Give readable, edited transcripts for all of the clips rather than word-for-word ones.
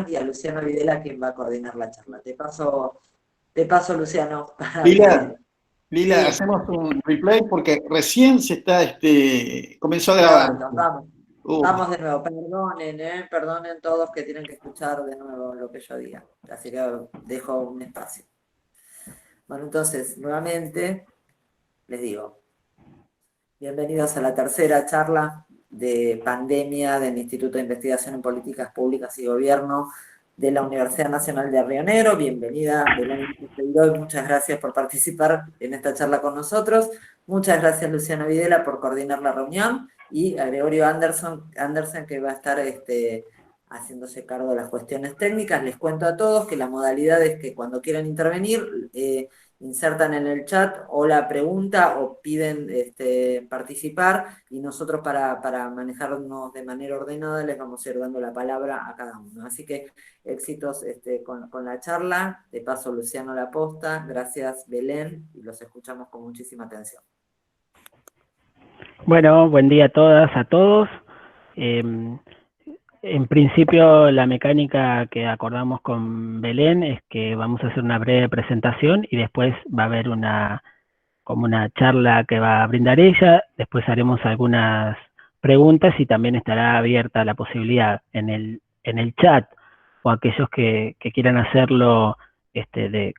y a Luciano Videla, quien va a coordinar la charla. Te paso Luciano, para Lila, Sí. hacemos un replay porque recién se está, comenzó a grabar. Vamos de nuevo, perdonen todos que tienen que escuchar de nuevo lo que yo diga, así que dejo un espacio. Bueno, entonces, nuevamente, les digo, bienvenidos a la tercera charla de pandemia del Instituto de Investigación en Políticas Públicas y Gobierno de la Universidad Nacional de Río Negro. Bienvenida, Belén Peiró, muchas gracias por participar en esta charla con nosotros. Muchas gracias, Luciano Videla, por coordinar la reunión, y a Gregorio Anderson, que va a estar haciéndose cargo de las cuestiones técnicas. Les cuento a todos que la modalidad es que cuando quieran intervenir, insertan en el chat o la pregunta o piden participar, y nosotros para manejarnos de manera ordenada les vamos a ir dando la palabra a cada uno. Así que éxitos con la charla. De paso, Luciano la posta. Gracias, Belén, y los escuchamos con muchísima atención. Bueno, buen día a todas, a todos. En principio, la mecánica que acordamos con Belén es que vamos a hacer una breve presentación y después va a haber como una charla que va a brindar ella. Después haremos algunas preguntas y también estará abierta la posibilidad en el chat, o aquellos que quieran hacerlo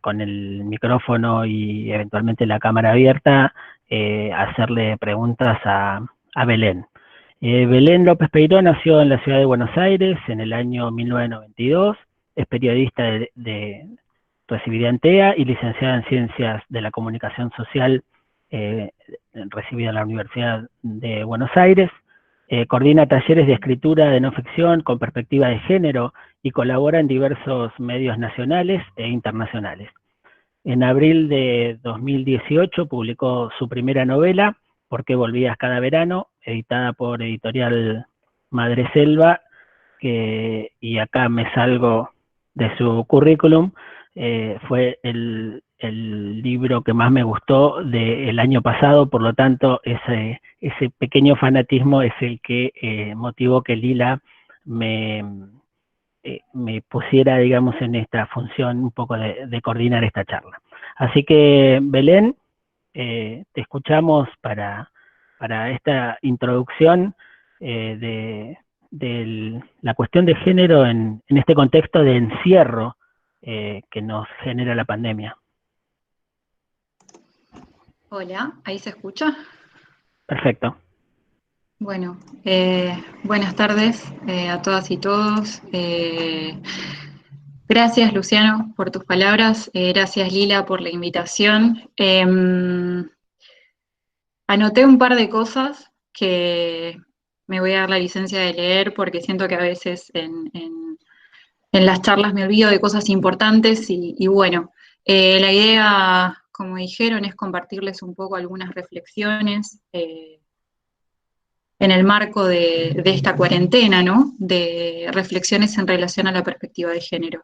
con el micrófono y eventualmente la cámara abierta, hacerle preguntas a Belén. Belén López Peiró nació en la ciudad de Buenos Aires en el año 1992, es periodista recibida en TEA y licenciada en Ciencias de la Comunicación Social, recibida en la Universidad de Buenos Aires. Coordina talleres de escritura de no ficción con perspectiva de género y colabora en diversos medios nacionales e internacionales. En abril de 2018 publicó su primera novela, ¿Por qué volvías cada verano?, editada por Editorial Madreselva, y acá me salgo de su currículum. Fue el libro que más me gustó del año pasado, por lo tanto ese pequeño fanatismo es el que motivó que Lila me pusiera, digamos, en esta función un poco de coordinar esta charla. Así que, Belén, te escuchamos para esta introducción de la cuestión de género en este contexto de encierro que nos genera la pandemia. Hola, ¿ahí se escucha? Perfecto. Bueno, buenas tardes a todas y todos. Gracias, Luciano, por tus palabras. Gracias, Lila, por la invitación. Anoté un par de cosas que me voy a dar la licencia de leer porque siento que a veces en las charlas me olvido de cosas importantes y bueno, la idea, como dijeron, es compartirles un poco algunas reflexiones en el marco de esta cuarentena, ¿no? De reflexiones en relación a la perspectiva de género.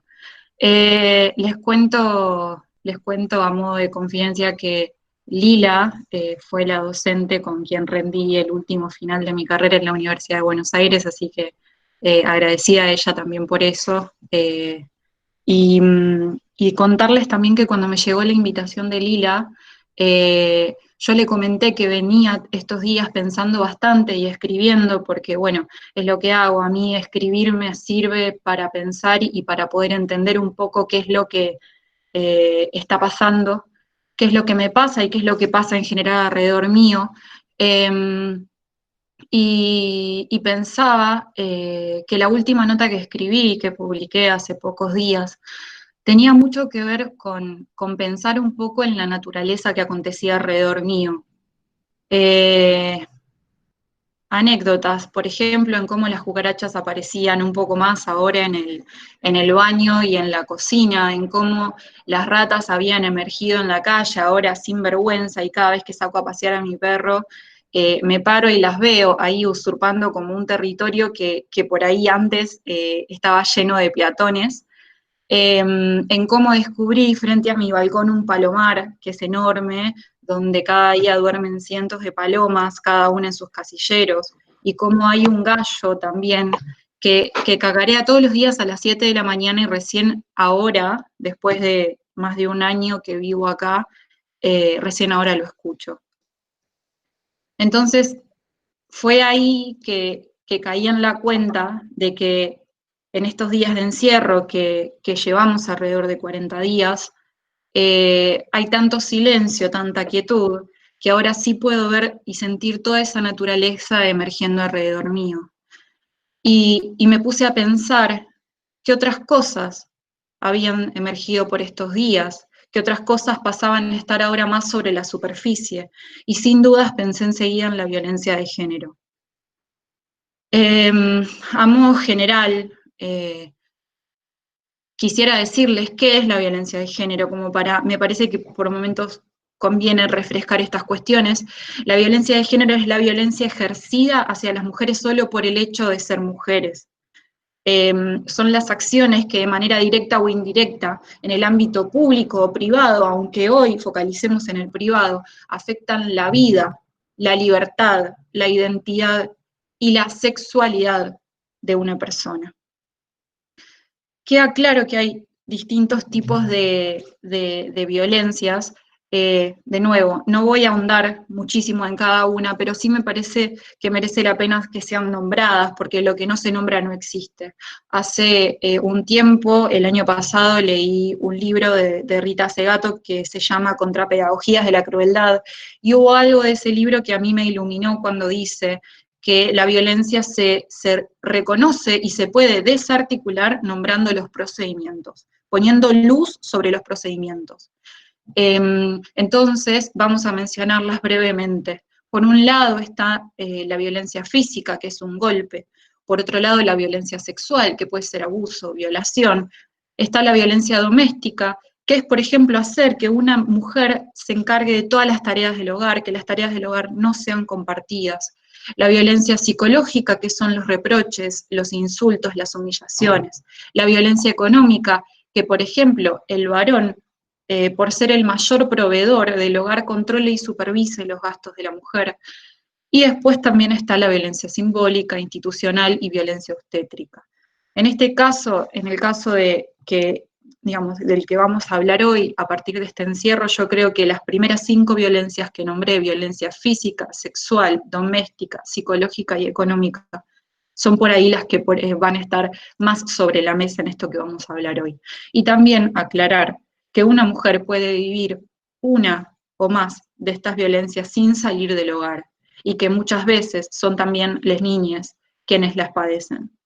Les cuento a modo de confidencia que Lila fue la docente con quien rendí el último final de mi carrera en la Universidad de Buenos Aires, así que agradecida a ella también por eso. Y contarles también que cuando me llegó la invitación de Lila, yo le comenté que venía estos días pensando bastante y escribiendo, porque bueno, es lo que hago. A mí escribir me sirve para pensar y para poder entender un poco qué es lo que está pasando, qué es lo que me pasa y qué es lo que pasa en general alrededor mío. Y pensaba que la última nota que escribí, que publiqué hace pocos días, tenía mucho que ver con pensar un poco en la naturaleza que acontecía alrededor mío. Anécdotas, por ejemplo, en cómo las cucarachas aparecían un poco más ahora en el baño y en la cocina, en cómo las ratas habían emergido en la calle, ahora sin vergüenza, y cada vez que saco a pasear a mi perro, me paro y las veo ahí usurpando como un territorio que por ahí antes estaba lleno de peatones. En cómo descubrí frente a mi balcón un palomar, que es enorme, donde cada día duermen cientos de palomas, cada una en sus casilleros, y cómo hay un gallo también que cagarea todos los días a las 7 de la mañana y recién ahora, después de más de un año que vivo acá, recién ahora lo escucho. Entonces, fue ahí que caí en la cuenta de que en estos días de encierro que llevamos alrededor de 40 días, hay tanto silencio, tanta quietud, que ahora sí puedo ver y sentir toda esa naturaleza emergiendo alrededor mío. Y me puse a pensar qué otras cosas habían emergido por estos días, qué otras cosas pasaban a estar ahora más sobre la superficie, y sin dudas pensé enseguida en la violencia de género. A modo general, quisiera decirles qué es la violencia de género, me parece que por momentos conviene refrescar estas cuestiones. La violencia de género es la violencia ejercida hacia las mujeres solo por el hecho de ser mujeres. Son las acciones que de manera directa o indirecta, en el ámbito público o privado, aunque hoy focalicemos en el privado, afectan la vida, la libertad, la identidad y la sexualidad de una persona. Queda claro que hay distintos tipos de violencias. De nuevo, no voy a ahondar muchísimo en cada una, pero sí me parece que merece la pena que sean nombradas, porque lo que no se nombra no existe. Hace un tiempo, el año pasado, leí un libro de Rita Segato que se llama Contrapedagogías de la Crueldad, y hubo algo de ese libro que a mí me iluminó cuando dice que la violencia se reconoce y se puede desarticular nombrando los procedimientos, poniendo luz sobre los procedimientos. Entonces, vamos a mencionarlas brevemente. Por un lado está la violencia física, que es un golpe. Por otro lado, la violencia sexual, que puede ser abuso, violación. Está la violencia doméstica, que es, por ejemplo, hacer que una mujer se encargue de todas las tareas del hogar, que las tareas del hogar no sean compartidas. La violencia psicológica, que son los reproches, los insultos, las humillaciones. La violencia económica, que, por ejemplo, el varón, por ser el mayor proveedor del hogar, controle y supervise los gastos de la mujer. Y después también está la violencia simbólica, institucional y violencia obstétrica. En este caso, en el caso de que, digamos, del que vamos a hablar hoy, a partir de este encierro, yo creo que las primeras 5 violencias que nombré, violencia física, sexual, doméstica, psicológica y económica, son por ahí las que van a estar más sobre la mesa en esto que vamos a hablar hoy. Y también aclarar que una mujer puede vivir una o más de estas violencias sin salir del hogar, y que muchas veces son también las niñas quienes las padecen.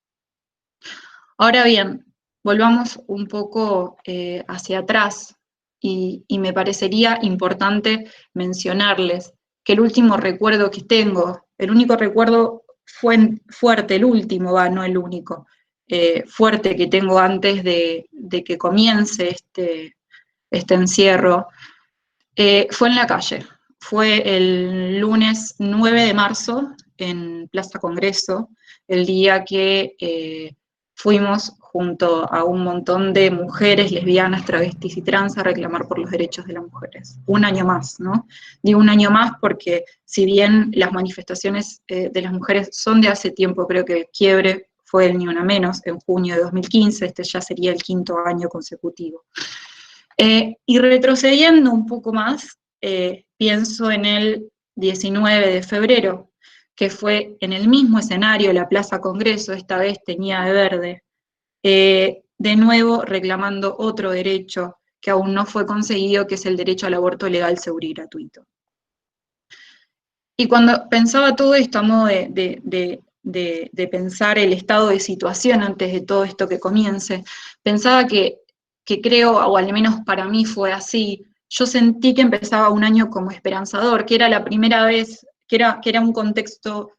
Ahora bien, volvamos un poco hacia atrás, y me parecería importante mencionarles que el último recuerdo que tengo, el único recuerdo fuerte, el último, no el único, fuerte que tengo antes de que comience este encierro, fue en la calle. Fue el lunes 9 de marzo en Plaza Congreso, el día que fuimos junto a un montón de mujeres lesbianas, travestis y trans a reclamar por los derechos de las mujeres. Un año más, ¿no? Digo un año más porque si bien las manifestaciones de las mujeres son de hace tiempo, creo que el quiebre fue el Ni Una Menos en junio de 2015, este ya sería el 5º año consecutivo. Y retrocediendo un poco más, pienso en el 19 de febrero, que fue en el mismo escenario, la Plaza Congreso, esta vez teñida de verde, de nuevo reclamando otro derecho que aún no fue conseguido, que es el derecho al aborto legal, seguro y gratuito. Y cuando pensaba todo esto a modo de pensar el estado de situación antes de todo esto que comience, pensaba que creo, o al menos para mí fue así, yo sentí que empezaba un año como esperanzador, que era la primera vez, que era un contexto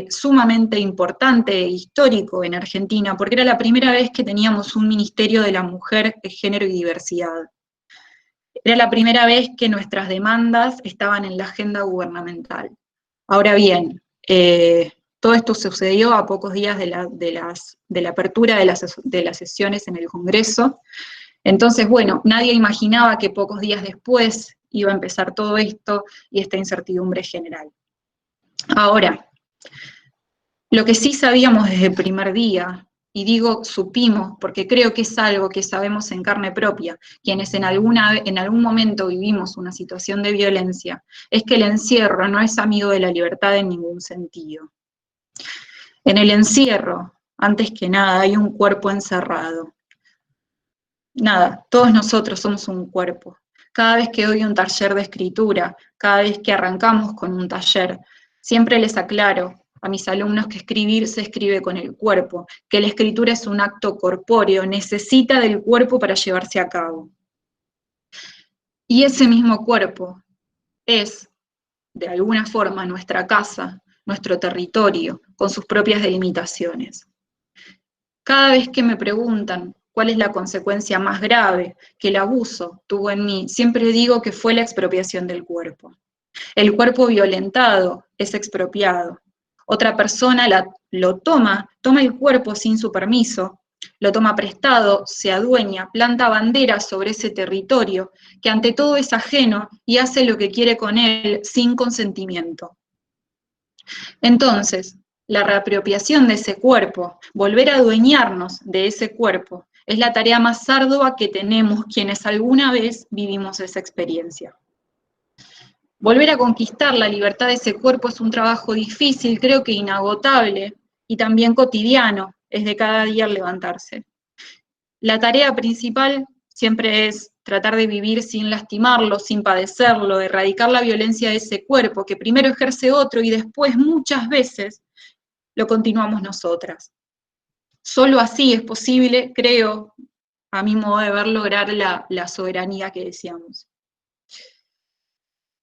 sumamente importante e histórico en Argentina, porque era la primera vez que teníamos un Ministerio de la Mujer, Género y Diversidad. Era la primera vez que nuestras demandas estaban en la agenda gubernamental. Ahora bien, todo esto sucedió a pocos días de la apertura de las sesiones en el Congreso. Entonces, bueno, nadie imaginaba que pocos días después iba a empezar todo esto y esta incertidumbre general. Ahora, Lo que sí sabíamos desde el primer día, y digo supimos porque creo que es algo que sabemos en carne propia, quienes en algún momento vivimos una situación de violencia, es que el encierro no es amigo de la libertad en ningún sentido. En el encierro, antes que nada, hay un cuerpo encerrado. Nada, todos nosotros somos un cuerpo. Cada vez que doy un taller de escritura, cada vez que arrancamos con un taller, siempre les aclaro a mis alumnos que escribir se escribe con el cuerpo, que la escritura es un acto corpóreo, necesita del cuerpo para llevarse a cabo. Y ese mismo cuerpo es, de alguna forma, nuestra casa, nuestro territorio, con sus propias delimitaciones. Cada vez que me preguntan cuál es la consecuencia más grave que el abuso tuvo en mí, siempre digo que fue la expropiación del cuerpo. El cuerpo violentado es expropiado. Otra persona lo toma el cuerpo sin su permiso, lo toma prestado, se adueña, planta banderas sobre ese territorio, que ante todo es ajeno y hace lo que quiere con él sin consentimiento. Entonces, la reapropiación de ese cuerpo, volver a adueñarnos de ese cuerpo, es la tarea más ardua que tenemos quienes alguna vez vivimos esa experiencia. Volver a conquistar la libertad de ese cuerpo es un trabajo difícil, creo que inagotable, y también cotidiano, es de cada día levantarse. La tarea principal siempre es tratar de vivir sin lastimarlo, sin padecerlo, erradicar la violencia de ese cuerpo, que primero ejerce otro y después muchas veces lo continuamos nosotras. Solo así es posible, creo, a mi modo de ver, lograr la soberanía que deseamos.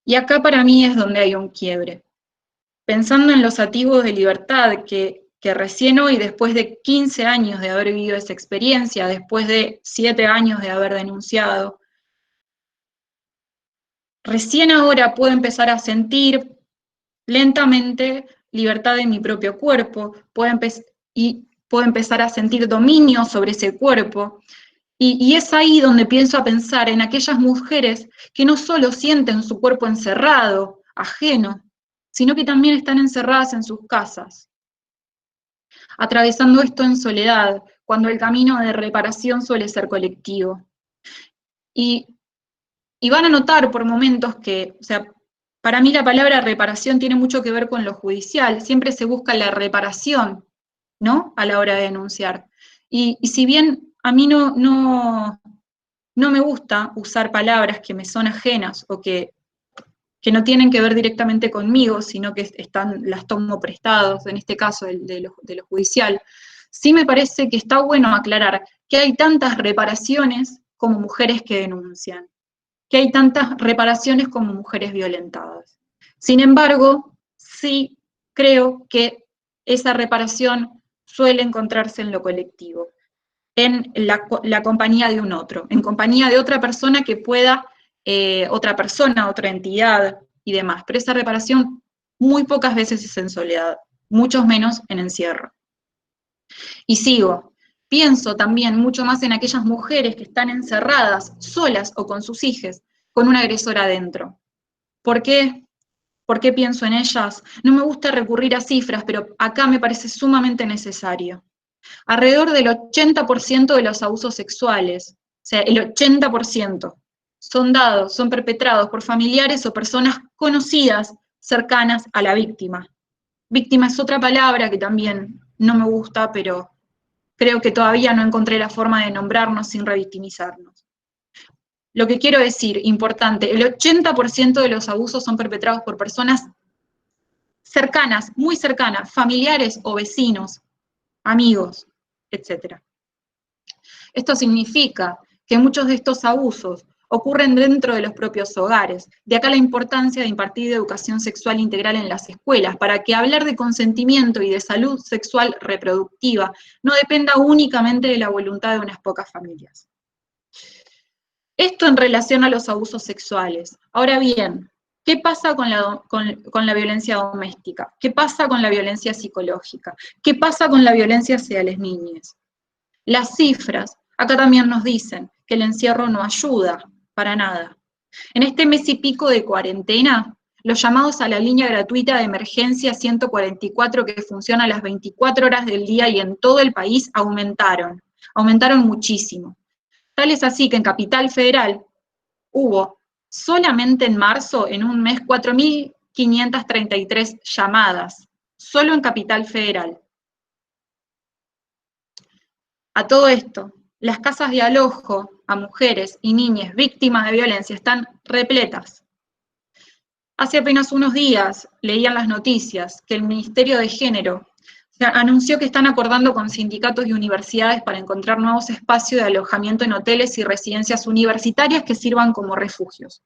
Y acá para mí es donde hay un quiebre. Pensando en los atisbos de libertad que recién hoy, después de 15 años de haber vivido esa experiencia, después de 7 años de haber denunciado, recién ahora puedo empezar a sentir lentamente libertad en mi propio cuerpo, puedo empezar a sentir dominio sobre ese cuerpo, y es ahí donde pienso a pensar en aquellas mujeres que no solo sienten su cuerpo encerrado, ajeno, sino que también están encerradas en sus casas, atravesando esto en soledad, cuando el camino de reparación suele ser colectivo. Y van a notar por momentos que, o sea, para mí la palabra reparación tiene mucho que ver con lo judicial, siempre se busca la reparación, ¿no?, a la hora de denunciar. Y si bien a mí no me gusta usar palabras que me son ajenas o que no tienen que ver directamente conmigo, sino que las tomo prestados, en este caso de lo judicial, sí me parece que está bueno aclarar que hay tantas reparaciones como mujeres que denuncian, que hay tantas reparaciones como mujeres violentadas. Sin embargo, sí creo que esa reparación suele encontrarse en lo colectivo, en la compañía de un otro, en compañía de otra persona que pueda, otra entidad y demás. Pero esa reparación muy pocas veces es en soledad, mucho menos en encierro. Y sigo. Pienso también mucho más en aquellas mujeres que están encerradas, solas o con sus hijos, con un agresor adentro. ¿Por qué? ¿Por qué pienso en ellas? No me gusta recurrir a cifras, pero acá me parece sumamente necesario. Alrededor del 80% de los abusos sexuales, o sea, el 80%, son perpetrados por familiares o personas conocidas, cercanas a la víctima. Víctima es otra palabra que también no me gusta, pero creo que todavía no encontré la forma de nombrarnos sin revictimizarnos. Lo que quiero decir, importante, el 80% de los abusos son perpetrados por personas cercanas, muy cercanas, familiares o vecinos, amigos, etc. Esto significa que muchos de estos abusos ocurren dentro de los propios hogares. De acá la importancia de impartir educación sexual integral en las escuelas, para que hablar de consentimiento y de salud sexual reproductiva no dependa únicamente de la voluntad de unas pocas familias. Esto en relación a los abusos sexuales. Ahora bien, ¿qué pasa con la violencia doméstica? ¿Qué pasa con la violencia psicológica? ¿Qué pasa con la violencia hacia las niñas? Las cifras acá también nos dicen que el encierro no ayuda para nada. En este mes y pico de cuarentena, Los llamados a la línea gratuita de emergencia 144, que funciona a las 24 horas del día y en todo el país, aumentaron muchísimo. Tal es así que en Capital Federal hubo solamente en marzo, en un mes, 4.533 llamadas, solo en Capital Federal. A todo esto, las casas de alojo a mujeres y niñas víctimas de violencia están repletas. Hace apenas unos días leían las noticias que el Ministerio de Género anunció que están acordando con sindicatos y universidades para encontrar nuevos espacios de alojamiento en hoteles y residencias universitarias que sirvan como refugios.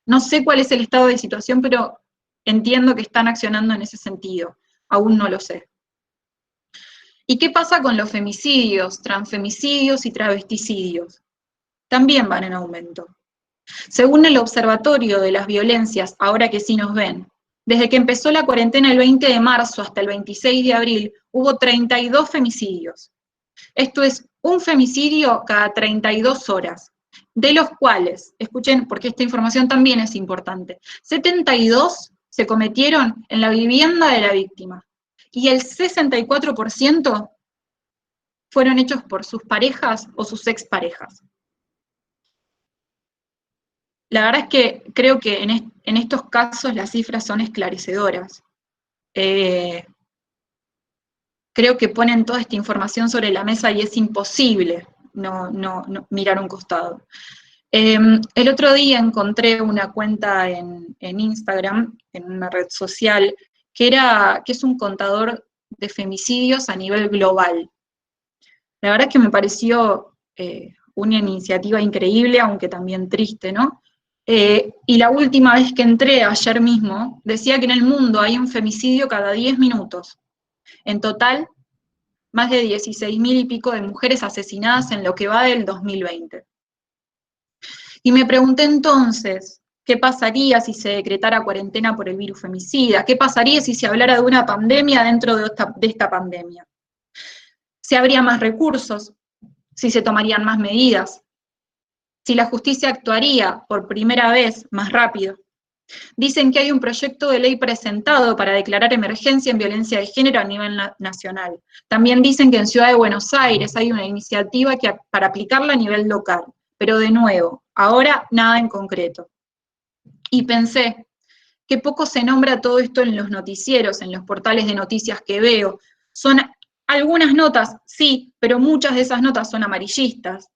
No sé cuál es el estado de situación, pero entiendo que están accionando en ese sentido. Aún no lo sé. ¿Y qué pasa con los femicidios, transfemicidios y travesticidios? También van en aumento. Según el Observatorio de las Violencias, ahora que sí nos ven, desde que empezó la cuarentena el 20 de marzo hasta el 26 de abril, hubo 32 femicidios. Esto es un femicidio cada 32 horas, de los cuales, escuchen porque esta información también es importante, 72 se cometieron en la vivienda de la víctima y el 64% fueron hechos por sus parejas o sus exparejas. La verdad es que creo que en estos casos las cifras son esclarecedoras. Creo que ponen toda esta información sobre la mesa y es imposible no mirar un costado. El otro día encontré una cuenta en Instagram, en una red social, que es un contador de femicidios a nivel global. La verdad es que me pareció una iniciativa increíble, aunque también triste, ¿no? Y la última vez que entré, ayer mismo, decía que en el mundo hay un femicidio cada 10 minutos. En total, más de 16.000 y pico de mujeres asesinadas en lo que va del 2020. Y me pregunté entonces, ¿qué pasaría si se decretara cuarentena por el virus femicida? ¿Qué pasaría si se hablara de una pandemia dentro de esta pandemia? ¿Si habría más recursos? ¿Si se tomarían más medidas? ¿Si la justicia actuaría por primera vez más rápido? Dicen que hay un proyecto de ley presentado para declarar emergencia en violencia de género a nivel nacional. También dicen que en Ciudad de Buenos Aires hay una iniciativa para aplicarla a nivel local. Pero de nuevo, ahora nada en concreto. Y pensé que poco se nombra todo esto en los noticieros, en los portales de noticias que veo. Son algunas notas, sí, pero muchas de esas notas son amarillistas,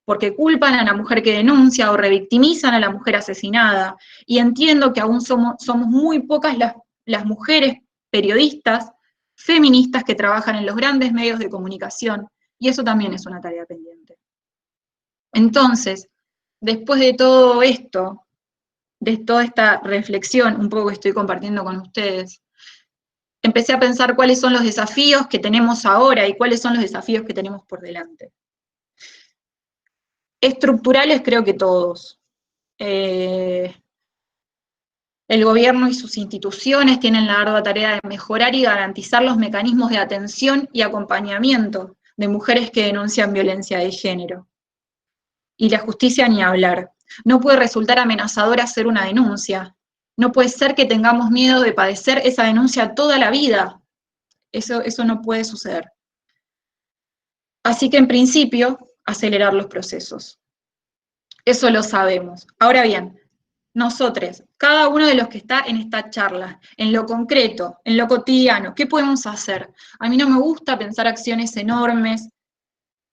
porque culpan a la mujer que denuncia o revictimizan a la mujer asesinada, y entiendo que aún somos muy pocas las mujeres periodistas, feministas que trabajan en los grandes medios de comunicación, y eso también es una tarea pendiente. Entonces, después de todo esto, de toda esta reflexión, un poco que estoy compartiendo con ustedes, empecé a pensar cuáles son los desafíos que tenemos ahora y cuáles son los desafíos que tenemos por delante. Estructurales creo que todos. El gobierno y sus instituciones tienen la ardua tarea de mejorar y garantizar los mecanismos de atención y acompañamiento de mujeres que denuncian violencia de género. Y la justicia ni hablar. No puede resultar amenazador hacer una denuncia. No puede ser que tengamos miedo de padecer esa denuncia toda la vida. Eso no puede suceder. Así que en principio, acelerar los procesos. Eso lo sabemos. Ahora bien, nosotros, cada uno de los que está en esta charla, en lo concreto, en lo cotidiano, ¿qué podemos hacer? A mí no me gusta pensar acciones enormes,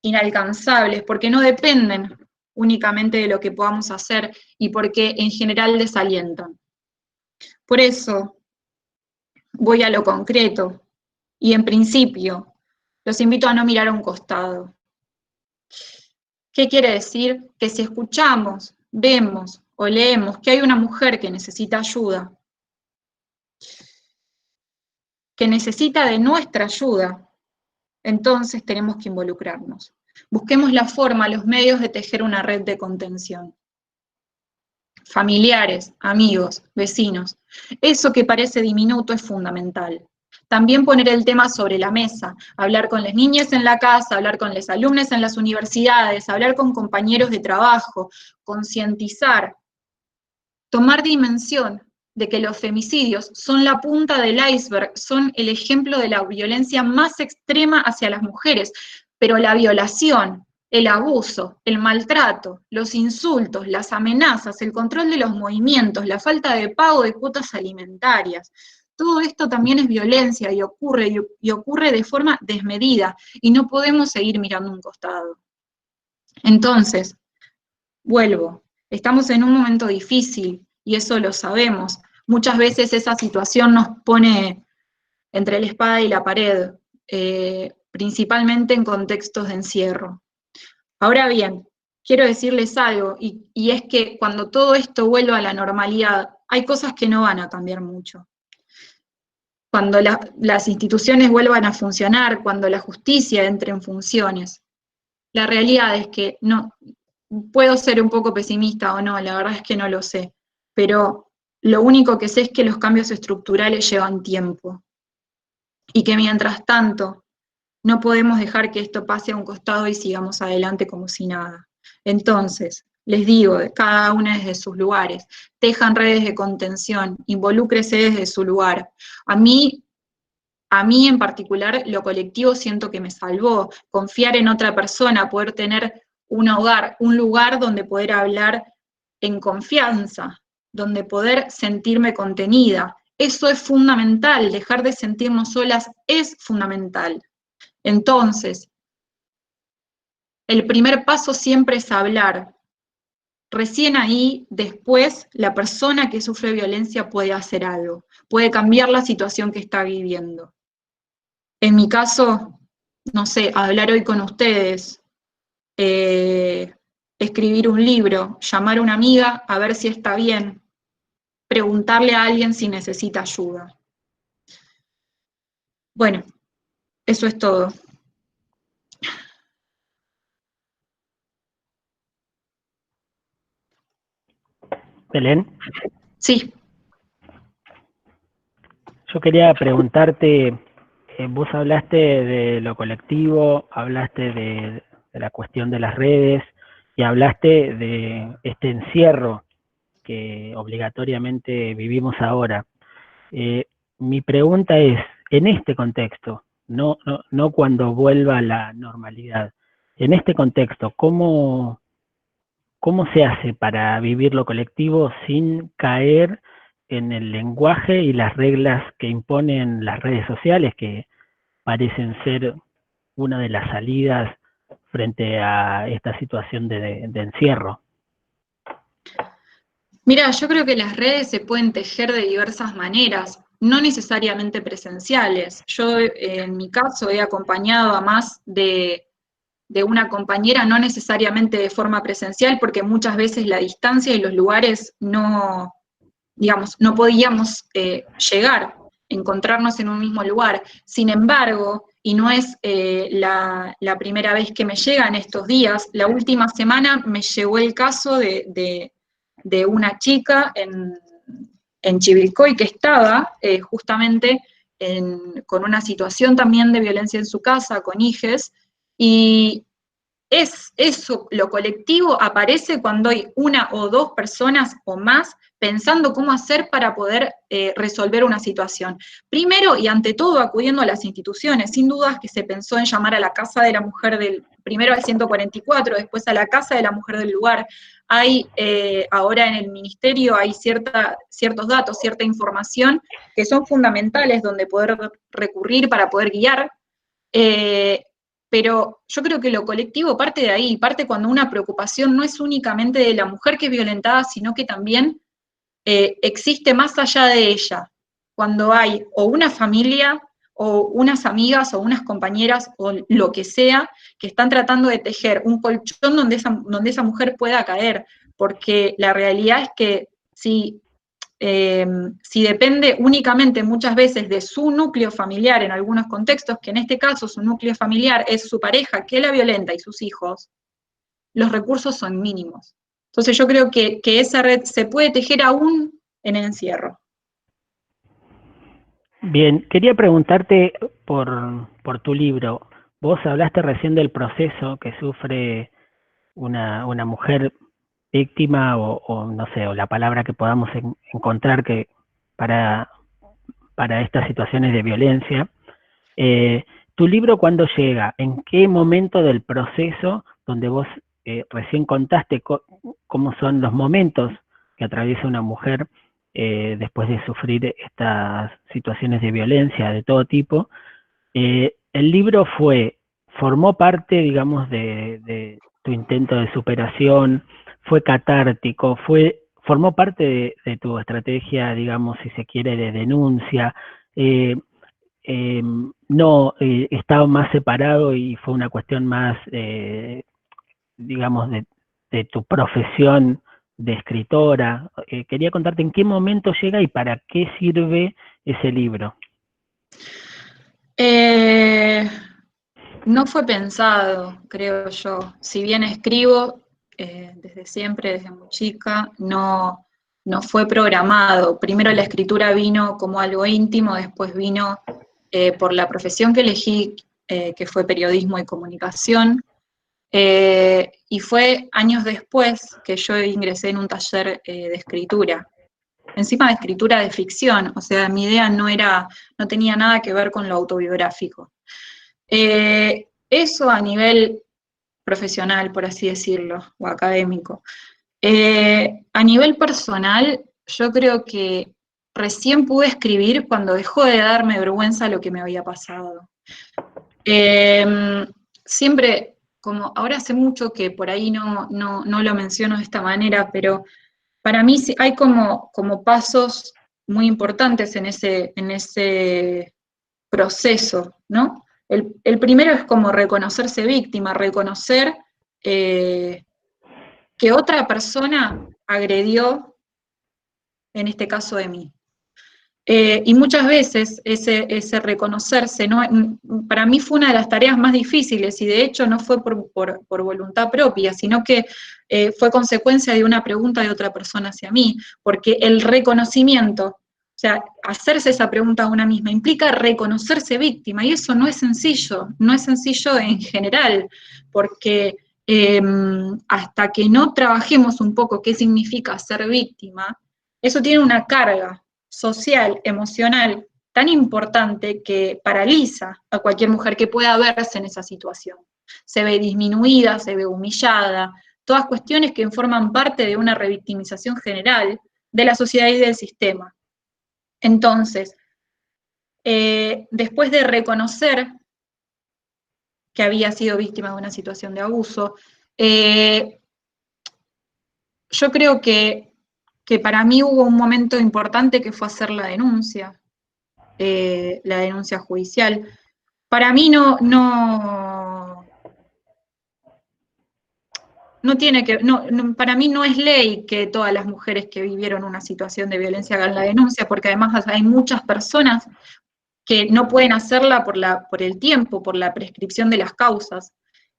inalcanzables, porque no dependen únicamente de lo que podamos hacer y porque en general desalientan. Por eso voy a lo concreto y en principio los invito a no mirar a un costado. ¿Qué quiere decir? Que si escuchamos, vemos o leemos que hay una mujer que necesita ayuda, que necesita de nuestra ayuda, entonces tenemos que involucrarnos. Busquemos la forma, los medios de tejer una red de contención. Familiares, amigos, vecinos. Eso que parece diminuto es fundamental. También poner el tema sobre la mesa, hablar con las niñas en la casa, hablar con los alumnos en las universidades, hablar con compañeros de trabajo, concientizar, tomar dimensión de que los femicidios son la punta del iceberg, son el ejemplo de la violencia más extrema hacia las mujeres, pero la violación, el abuso, el maltrato, los insultos, las amenazas, el control de los movimientos, la falta de pago de cuotas alimentarias, todo esto también es violencia y ocurre de forma desmedida, y no podemos seguir mirando un costado. Entonces, vuelvo, estamos en un momento difícil, y eso lo sabemos. Muchas veces esa situación nos pone entre la espada y la pared, principalmente en contextos de encierro. Ahora bien, quiero decirles algo, y es que cuando todo esto vuelva a la normalidad, hay cosas que no van a cambiar mucho. Cuando las instituciones vuelvan a funcionar, cuando la justicia entre en funciones, la realidad es que no, puedo ser un poco pesimista o no, la verdad es que no lo sé, pero lo único que sé es que los cambios estructurales llevan tiempo, y que mientras tanto no podemos dejar que esto pase a un costado y sigamos adelante como si nada. Entonces, les digo, cada una desde sus lugares, tejan redes de contención, involúcrese desde su lugar. A mí en particular, lo colectivo siento que me salvó, confiar en otra persona, poder tener un hogar, un lugar donde poder hablar en confianza, donde poder sentirme contenida. Eso es fundamental, dejar de sentirnos solas es fundamental. Entonces, el primer paso siempre es hablar. Recién ahí, después, la persona que sufre violencia puede hacer algo, puede cambiar la situación que está viviendo. En mi caso, no sé, hablar hoy con ustedes, escribir un libro, llamar a una amiga a ver si está bien, preguntarle a alguien si necesita ayuda. Bueno, eso es todo. Belén, Sí. yo quería preguntarte, vos hablaste de lo colectivo, hablaste de la cuestión de las redes y hablaste de este encierro que obligatoriamente vivimos ahora. Mi pregunta es, en este contexto, no cuando vuelva a la normalidad, en este contexto, ¿cómo se hace para vivir lo colectivo sin caer en el lenguaje y las reglas que imponen las redes sociales, que parecen ser una de las salidas frente a esta situación de encierro? Mira, yo creo que las redes se pueden tejer de diversas maneras, no necesariamente presenciales. Yo, en mi caso, he acompañado a más de una compañera, no necesariamente de forma presencial, porque muchas veces la distancia y los lugares no, digamos, no podíamos llegar, encontrarnos en un mismo lugar. Sin embargo, y no es la primera vez que me llega en estos días, la última semana me llegó el caso de una chica en Chivilcoy que estaba justamente con una situación también de violencia en su casa, con hijes, y eso, lo colectivo aparece cuando hay una o dos personas o más pensando cómo hacer para poder resolver una situación. Primero y ante todo acudiendo a las instituciones, sin dudas que se pensó en llamar a la Casa de la Mujer primero al 144, después a la Casa de la Mujer del lugar. Hay ahora en el ministerio hay ciertos datos, cierta información que son fundamentales donde poder recurrir para poder guiar, pero yo creo que lo colectivo parte de ahí, parte cuando una preocupación no es únicamente de la mujer que es violentada, sino que también existe más allá de ella, cuando hay o una familia, o unas amigas, o unas compañeras, o lo que sea, que están tratando de tejer un colchón donde esa mujer pueda caer, porque la realidad es que si depende únicamente muchas veces de su núcleo familiar en algunos contextos, que en este caso su núcleo familiar es su pareja que la violenta y sus hijos, los recursos son mínimos. Entonces yo creo que esa red se puede tejer aún en el encierro. Bien, quería preguntarte por tu libro. Vos hablaste recién del proceso que sufre una mujer víctima o no sé, o la palabra que podamos encontrar que para estas situaciones de violencia. ¿Tu libro cuándo llega? ¿En qué momento del proceso donde vos recién contaste cómo son los momentos que atraviesa una mujer después de sufrir estas situaciones de violencia de todo tipo? El libro formó parte, digamos, de tu intento de superación, fue catártico, formó parte de tu estrategia, digamos, si se quiere, de denuncia. No, estaba más separado y fue una cuestión más, digamos, de tu profesión de escritora. Quería contarte en qué momento llega y para qué sirve ese libro. No fue pensado, creo yo. Si bien escribo desde siempre, desde muy chica, no fue programado. Primero la escritura vino como algo íntimo, después vino por la profesión que elegí, que fue periodismo y comunicación, y fue años después que yo ingresé en un taller de escritura. Encima de escritura de ficción, o sea, mi idea no tenía nada que ver con lo autobiográfico. Eso a nivel profesional, por así decirlo, o académico. A nivel personal, yo creo que recién pude escribir cuando dejó de darme vergüenza lo que me había pasado. Siempre, como ahora hace mucho que por ahí no lo menciono de esta manera, pero para mí hay como pasos muy importantes en ese proceso, ¿no? El primero es como reconocerse víctima, reconocer que otra persona agredió, en este caso de mí. Y muchas veces ese reconocerse, ¿no? Para mí fue una de las tareas más difíciles, y de hecho no fue por voluntad propia, sino que fue consecuencia de una pregunta de otra persona hacia mí, porque el reconocimiento, o sea, hacerse esa pregunta a una misma, implica reconocerse víctima, y eso no es sencillo en general, porque hasta que no trabajemos un poco qué significa ser víctima, eso tiene una carga social, emocional, tan importante que paraliza a cualquier mujer que pueda verse en esa situación. Se ve disminuida, se ve humillada, todas cuestiones que forman parte de una revictimización general de la sociedad y del sistema. Entonces, después de reconocer que había sido víctima de una situación de abuso, yo creo que para mí hubo un momento importante que fue hacer la denuncia judicial. Para mí para mí no es ley que todas las mujeres que vivieron una situación de violencia hagan la denuncia, porque además hay muchas personas que no pueden hacerla por el tiempo, por la prescripción de las causas.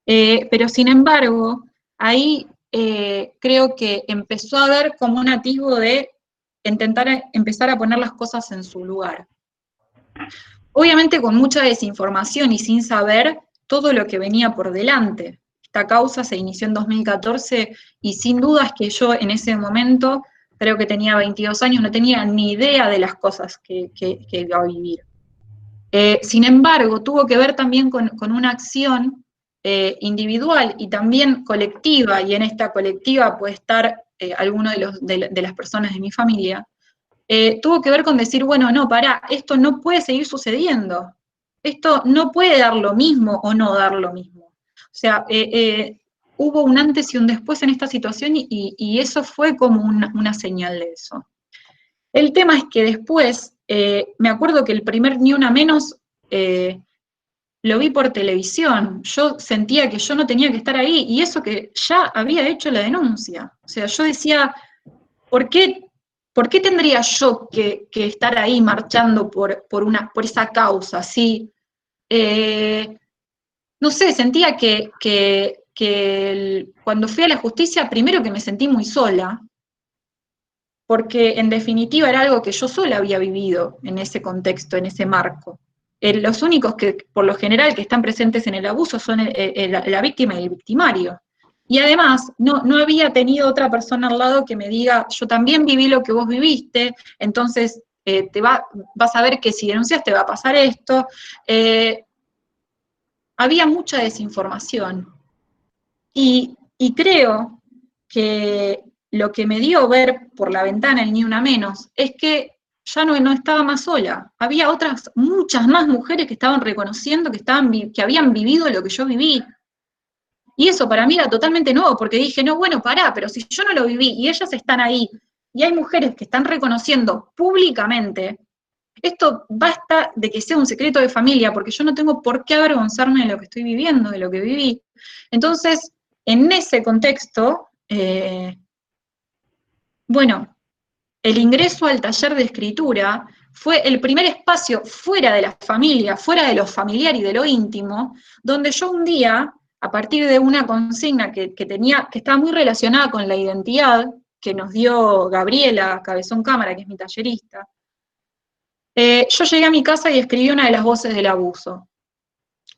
Pero sin embargo, ahí creo que empezó a haber como un atisbo de empezar a poner las cosas en su lugar. Obviamente con mucha desinformación y sin saber todo lo que venía por delante. Esta causa se inició en 2014 y sin dudas que yo en ese momento, creo que tenía 22 años, no tenía ni idea de las cosas que iba a vivir. Sin embargo, tuvo que ver también con una acción individual y también colectiva, y en esta colectiva puede estar alguno de las personas de mi familia. Tuvo que ver con decir, bueno, no, pará, esto no puede seguir sucediendo. Esto no puede dar lo mismo o no dar lo mismo. O sea, hubo un antes y un después en esta situación y eso fue como una señal de eso. El tema es que después, me acuerdo que el primer Ni Una Menos lo vi por televisión. Yo sentía que yo no tenía que estar ahí, y eso que ya había hecho la denuncia. O sea, yo decía, ¿por qué tendría yo que estar ahí marchando por esa causa? ¿Sí? No sé, sentía que cuando fui a la justicia, primero que me sentí muy sola, porque en definitiva era algo que yo sola había vivido en ese contexto, en ese marco. Los únicos que, por lo general, que están presentes en el abuso son la víctima y el victimario. Y además, no había tenido otra persona al lado que me diga, yo también viví lo que vos viviste, entonces vas a ver que si denuncias te va a pasar esto. Había mucha desinformación. Y creo que lo que me dio ver por la ventana el Ni Una Menos es que ya no estaba más sola. Había muchas más mujeres que estaban reconociendo que habían vivido lo que yo viví. Y eso para mí era totalmente nuevo, porque dije, no, bueno, pará, pero si yo no lo viví y ellas están ahí, y hay mujeres que están reconociendo públicamente, esto basta de que sea un secreto de familia, porque yo no tengo por qué avergonzarme de lo que estoy viviendo, de lo que viví. Entonces, en ese contexto, bueno, el ingreso al taller de escritura fue el primer espacio fuera de la familia, fuera de lo familiar y de lo íntimo, donde yo un día, a partir de una consigna que estaba muy relacionada con la identidad, que nos dio Gabriela Cabezón Cámara, que es mi tallerista, yo llegué a mi casa y escribí una de las voces del abuso.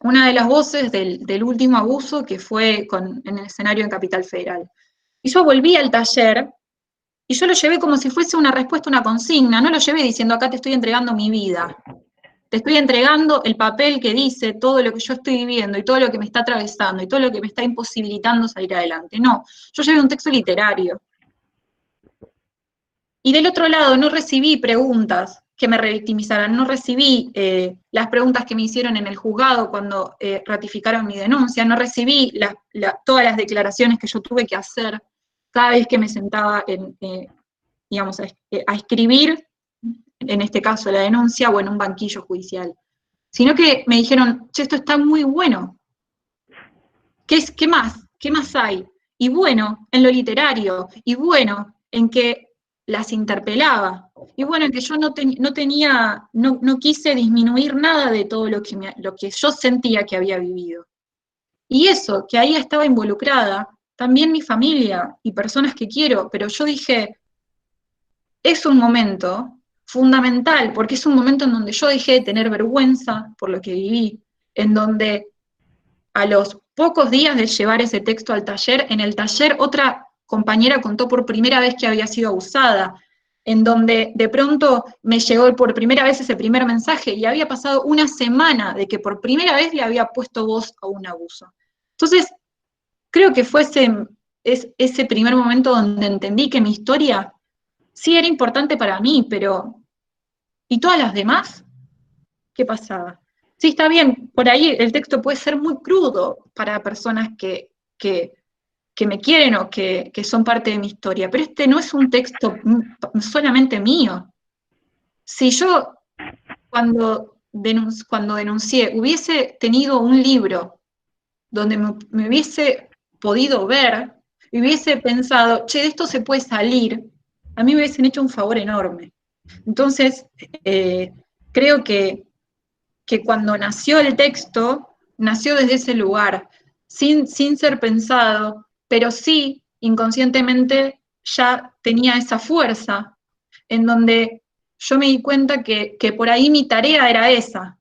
Una de las voces del último abuso que fue en el escenario en Capital Federal. Y yo volví al taller y yo lo llevé como si fuese una respuesta, una consigna, no lo llevé diciendo acá te estoy entregando mi vida, te estoy entregando el papel que dice todo lo que yo estoy viviendo y todo lo que me está atravesando y todo lo que me está imposibilitando salir adelante. No, yo llevé un texto literario. Y del otro lado no recibí preguntas que me revictimizaran, no recibí las preguntas que me hicieron en el juzgado cuando ratificaron mi denuncia, no recibí todas las declaraciones que yo tuve que hacer cada vez que me sentaba digamos, a escribir, en este caso la denuncia, o en un banquillo judicial. Sino que me dijeron, che, esto está muy bueno. ¿Qué más? ¿Qué más hay? Y bueno, en lo literario, y bueno, en que las interpelaba, y bueno, en que yo no quise disminuir nada de todo lo que yo sentía que había vivido. Y eso, que ahí estaba involucrada, también mi familia y personas que quiero, pero yo dije, es un momento fundamental, porque es un momento en donde yo dejé de tener vergüenza por lo que viví, en donde a los pocos días de llevar ese texto al taller, en el taller otra compañera contó por primera vez que había sido abusada, en donde de pronto me llegó por primera vez ese primer mensaje y había pasado una semana de que por primera vez le había puesto voz a un abuso. Entonces, creo que fue ese primer momento donde entendí que mi historia sí era importante para mí, pero ¿y todas las demás? ¿Qué pasaba? Sí, está bien, por ahí el texto puede ser muy crudo para personas que me quieren o que son parte de mi historia, pero este no es un texto solamente mío. Si yo cuando denuncié hubiese tenido un libro donde me hubiese podido ver, y hubiese pensado, che, de esto se puede salir, a mí me hubiesen hecho un favor enorme. Entonces, creo que cuando nació el texto, nació desde ese lugar, sin ser pensado, pero sí inconscientemente ya tenía esa fuerza, en donde yo me di cuenta que por ahí mi tarea era esa,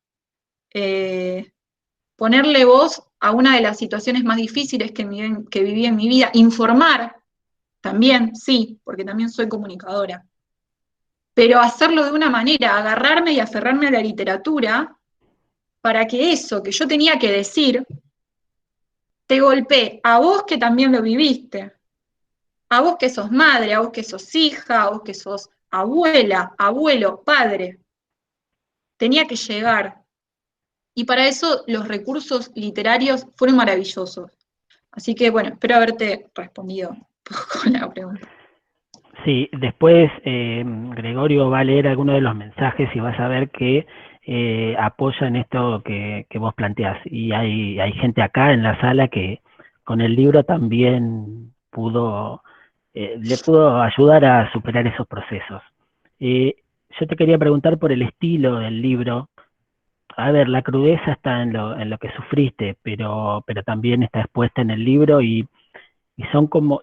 ponerle voz a una de las situaciones más difíciles que viví en mi vida, informar también, sí, porque también soy comunicadora, pero hacerlo de una manera, agarrarme y aferrarme a la literatura para que eso que yo tenía que decir te golpee a vos que también lo viviste, a vos que sos madre, a vos que sos hija, a vos que sos abuela, abuelo, padre. Tenía que llegar. Y para eso los recursos literarios fueron maravillosos. Así que bueno, espero haberte respondido un poco la pregunta. Sí, después Gregorio va a leer algunos de los mensajes y vas a ver que apoyan esto que vos planteás. Y hay gente acá en la sala que con el libro también le pudo ayudar a superar esos procesos. Yo te quería preguntar por el estilo del libro. A ver, la crudeza está en lo que sufriste, pero también está expuesta en el libro y es como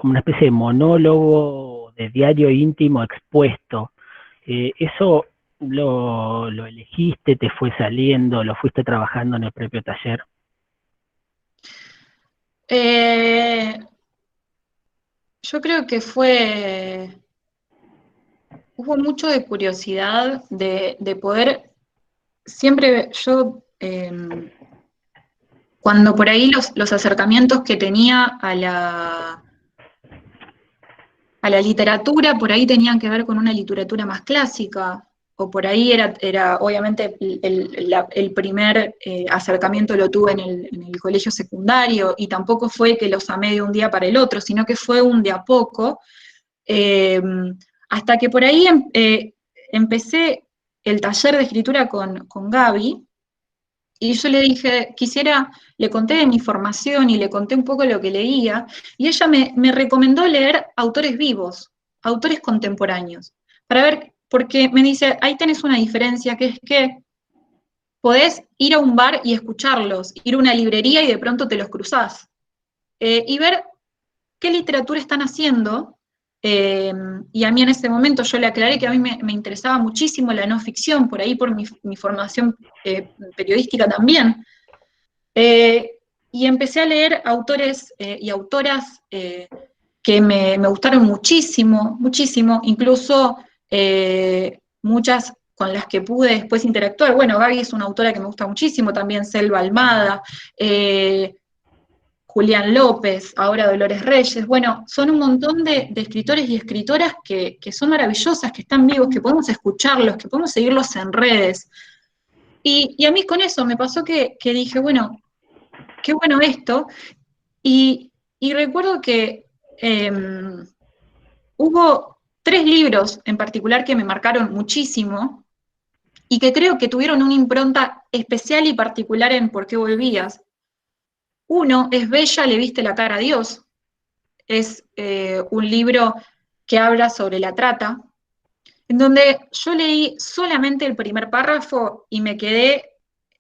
una especie de monólogo de diario íntimo expuesto. ¿Eso lo elegiste, te fue saliendo, lo fuiste trabajando en el propio taller? Yo creo que fue hubo mucho de curiosidad de poder, siempre yo, cuando por ahí los acercamientos que tenía a la literatura, por ahí tenían que ver con una literatura más clásica, o por ahí era obviamente, el primer acercamiento lo tuve en el colegio secundario, y tampoco fue que los amé de un día para el otro, sino que fue un de a poco, hasta que por ahí empecé el taller de escritura con Gaby, y yo le dije, le conté de mi formación y le conté un poco lo que leía, y ella me recomendó leer autores vivos, autores contemporáneos, para ver, porque me dice, ahí tenés una diferencia, que es que podés ir a un bar y escucharlos, ir a una librería y de pronto te los cruzás, y ver qué literatura están haciendo. Y a mí en ese momento yo le aclaré que a mí me interesaba muchísimo la no ficción, por ahí por mi formación periodística también. Y empecé a leer autores y autoras que me gustaron muchísimo, muchísimo, incluso muchas con las que pude después interactuar. Bueno, Gaby es una autora que me gusta muchísimo, también Selva Almada, Julián López, ahora Dolores Reyes. Bueno, son un montón de escritores y escritoras que son maravillosas, que están vivos, que podemos escucharlos, que podemos seguirlos en redes. Y a mí con eso me pasó que dije, bueno, qué bueno esto. Y recuerdo que hubo 3 libros en particular que me marcaron muchísimo y que creo que tuvieron una impronta especial y particular en Por qué volvías. Uno es Bella, le viste la cara a Dios. Es un libro que habla sobre la trata, en donde yo leí solamente el primer párrafo y me quedé,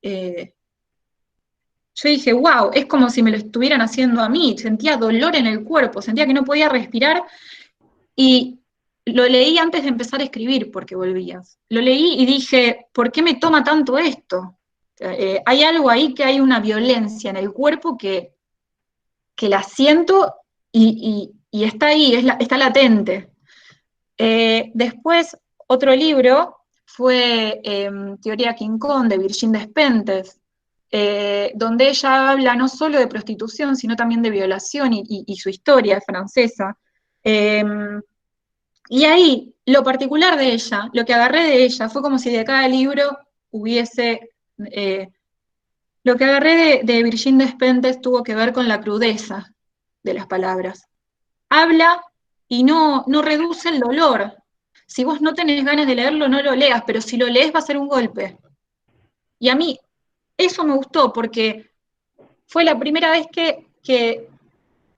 yo dije, wow, es como si me lo estuvieran haciendo a mí, sentía dolor en el cuerpo, sentía que no podía respirar, y lo leí antes de empezar a escribir Porque volvías. Lo leí y dije, ¿por qué me toma tanto esto? Hay algo ahí, que hay una violencia en el cuerpo que la siento y está ahí, está latente. Después, otro libro fue Teoría King Kong, de Virginie Despentes, donde ella habla no solo de prostitución, sino también de violación y su historia, es francesa. Y ahí, lo particular de ella, lo que agarré de ella, fue como si de cada libro hubiese... lo que agarré de Virginie Despentes tuvo que ver con la crudeza de las palabras. Habla y no reduce el dolor. Si vos no tenés ganas de leerlo, no lo leas, pero si lo lees va a ser un golpe. Y a mí eso me gustó, porque fue la primera vez que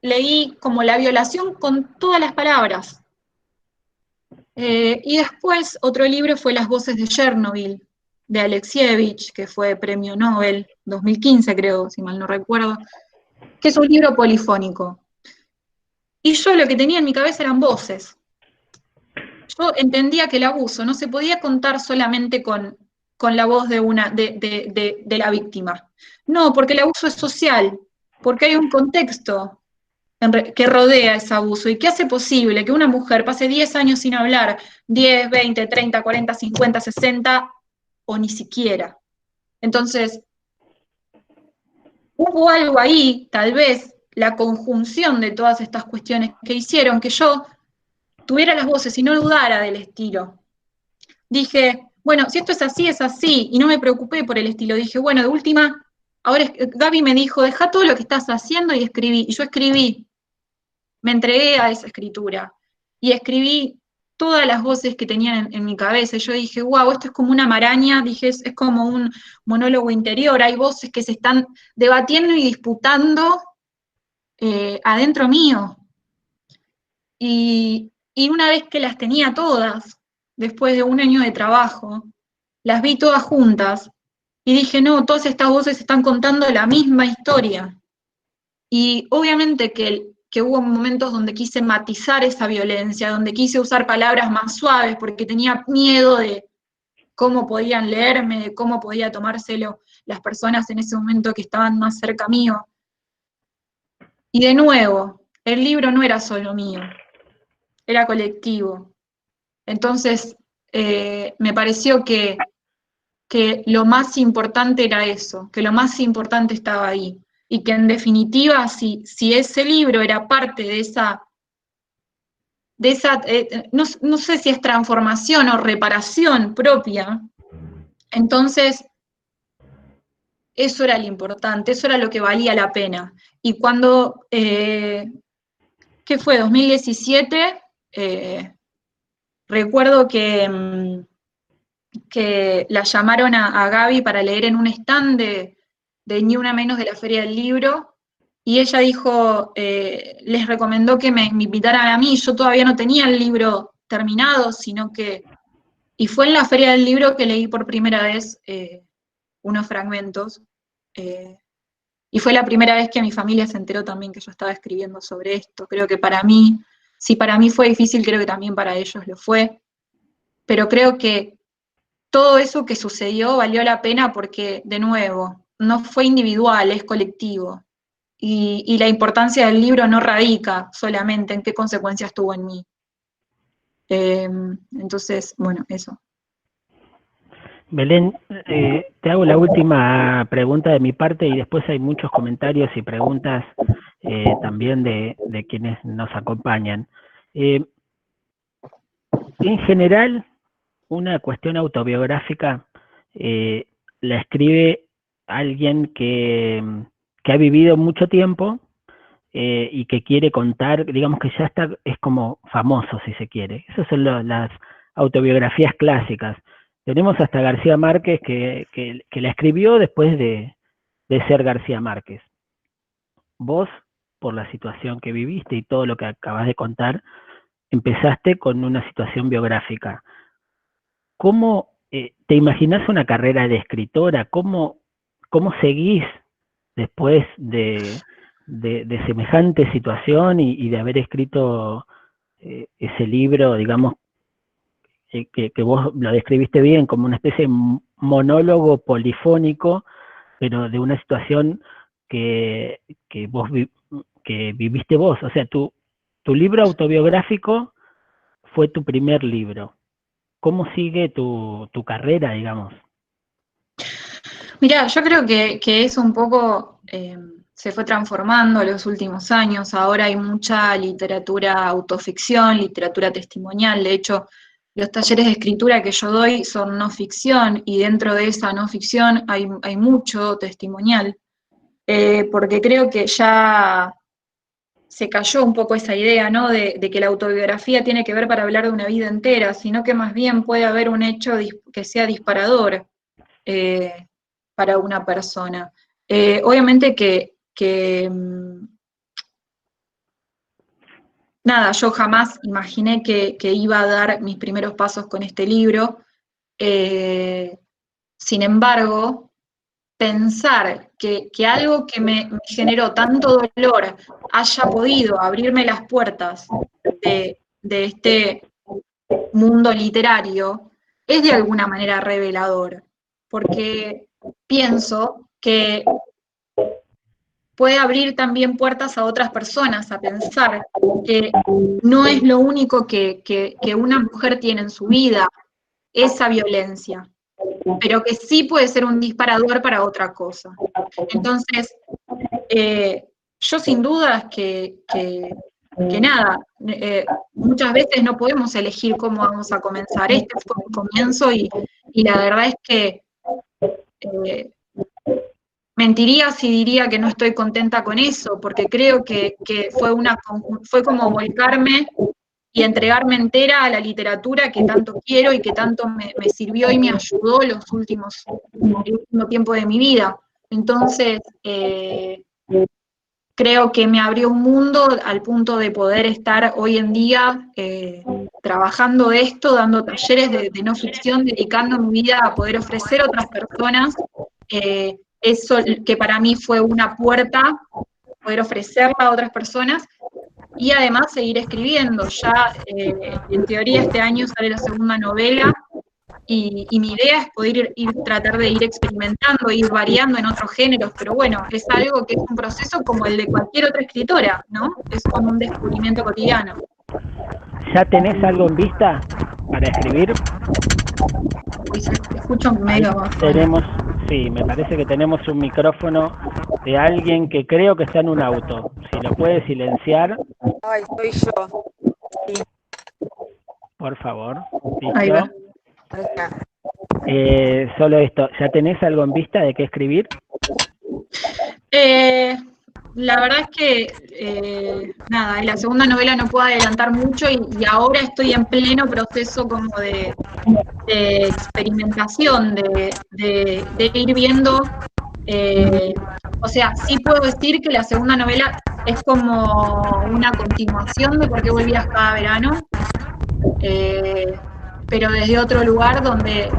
leí como la violación con todas las palabras. Y después otro libro fue Las voces de Chernobyl, de Alexievich, que fue premio Nobel 2015, creo, si mal no recuerdo, que es un libro polifónico. Y yo lo que tenía en mi cabeza eran voces. Yo entendía que el abuso no se podía contar solamente con la voz de la víctima. No, porque el abuso es social, porque hay un contexto que rodea ese abuso y que hace posible que una mujer pase 10 años sin hablar, 10, 20, 30, 40, 50, 60, o ni siquiera. Entonces, hubo algo ahí, tal vez, la conjunción de todas estas cuestiones que hicieron que yo tuviera las voces y no dudara del estilo. Dije, bueno, si esto es así, y no me preocupé por el estilo. Dije, bueno, de última, ahora Gaby me dijo, deja todo lo que estás haciendo y escribí. Y yo escribí, me entregué a esa escritura, y escribí todas las voces que tenían en mi cabeza. Y yo dije, wow, esto es como una maraña, dije, es como un monólogo interior, hay voces que se están debatiendo y disputando adentro mío. Y una vez que las tenía todas, después de un año de trabajo, las vi todas juntas y dije, no, todas estas voces están contando la misma historia. Y obviamente que hubo momentos donde quise matizar esa violencia, donde quise usar palabras más suaves, porque tenía miedo de cómo podían leerme, de cómo podía tomárselo las personas en ese momento que estaban más cerca mío. Y de nuevo, el libro no era solo mío, era colectivo. Entonces, me pareció que lo más importante era eso, que lo más importante estaba ahí, y que en definitiva, si ese libro era parte de esa no sé si es transformación o reparación propia, entonces eso era lo importante, eso era lo que valía la pena. Y cuando, ¿qué fue? 2017, recuerdo que la llamaron a Gaby para leer en un stand de Ni Una Menos de la Feria del Libro, y ella dijo, les recomendó que me invitaran a mí. Yo todavía no tenía el libro terminado, y fue en la Feria del Libro que leí por primera vez unos fragmentos, y fue la primera vez que mi familia se enteró también que yo estaba escribiendo sobre esto. Creo que para mí, si para mí fue difícil, creo que también para ellos lo fue, pero creo que todo eso que sucedió valió la pena porque, de nuevo, no fue individual, es colectivo. Y la importancia del libro no radica solamente en qué consecuencias tuvo en mí. Entonces, bueno, eso. Belén, te hago la última pregunta de mi parte y después hay muchos comentarios y preguntas también de quienes nos acompañan. En general, una cuestión autobiográfica la escribe alguien que ha vivido mucho tiempo y que quiere contar, digamos que ya está, es como famoso si se quiere. Esas son las autobiografías clásicas. Tenemos hasta García Márquez que la escribió después de ser García Márquez. Vos, por la situación que viviste y todo lo que acabas de contar, empezaste con una situación biográfica. ¿Cómo te imaginás una carrera de escritora? ¿Cómo seguís después de semejante situación y de haber escrito ese libro, digamos, que vos lo describiste bien como una especie de monólogo polifónico, pero de una situación que viviste vos? O sea, tu libro autobiográfico fue tu primer libro. ¿Cómo sigue tu carrera, digamos? Mirá, yo creo que es un poco, se fue transformando en los últimos años. Ahora hay mucha literatura autoficción, literatura testimonial. De hecho, los talleres de escritura que yo doy son no ficción, y dentro de esa no ficción hay mucho testimonial, porque creo que ya se cayó un poco esa idea, ¿no?, de que la autobiografía tiene que ver para hablar de una vida entera, sino que más bien puede haber un hecho que sea disparador para una persona. Obviamente nada, yo jamás imaginé que iba a dar mis primeros pasos con este libro. Sin embargo, pensar que algo que me generó tanto dolor haya podido abrirme las puertas de este mundo literario es de alguna manera revelador, porque pienso que puede abrir también puertas a otras personas a pensar que no es lo único que una mujer tiene en su vida, esa violencia, pero que sí puede ser un disparador para otra cosa. Entonces, yo sin dudas que nada, muchas veces no podemos elegir cómo vamos a comenzar. Este fue un comienzo y la verdad es que mentiría si diría que no estoy contenta con eso, porque creo que fue como volcarme y entregarme entera a la literatura que tanto quiero y que tanto me sirvió y me ayudó el último tiempo de mi vida. Entonces, creo que me abrió un mundo al punto de poder estar hoy en día trabajando esto, dando talleres de no ficción, dedicando mi vida a poder ofrecer a otras personas eso que para mí fue una puerta, poder ofrecerla a otras personas, y además seguir escribiendo. Ya en teoría este año sale la segunda novela, y mi idea es poder tratar de ir experimentando, ir variando en otros géneros, pero bueno, es algo que es un proceso como el de cualquier otra escritora, ¿no? Es como un descubrimiento cotidiano. ¿Ya tenés algo en vista? para escribir. Uy, se escucha medio abajo. Tenemos, sí, me parece que tenemos un micrófono de alguien que creo que está en un auto. Si lo puede silenciar, Ay, soy yo. por favor. Ahí va. Listo. Solo esto, ¿ya tenés algo en vista de qué escribir? La verdad es que, nada, en la segunda novela no puedo adelantar mucho y ahora estoy en pleno proceso como de experimentación, de ir viendo, o sea, sí puedo decir que la segunda novela es como una continuación de Por qué volvías cada verano, pero desde otro lugar donde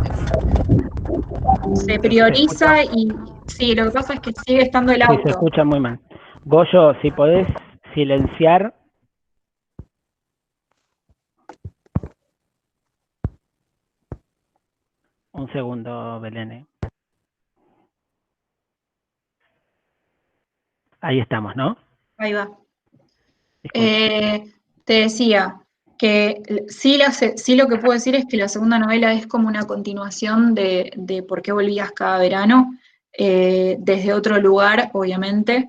se prioriza y sí, lo que pasa es que sigue estando el Sí, auto. se escucha muy mal. Goyo, si podés silenciar. Un segundo, Belén. Ahí estamos, ¿no? Ahí va. Disculpe. Te decía que sí lo que puedo decir es que la segunda novela es como una continuación de Por qué volvías cada verano, desde otro lugar, obviamente.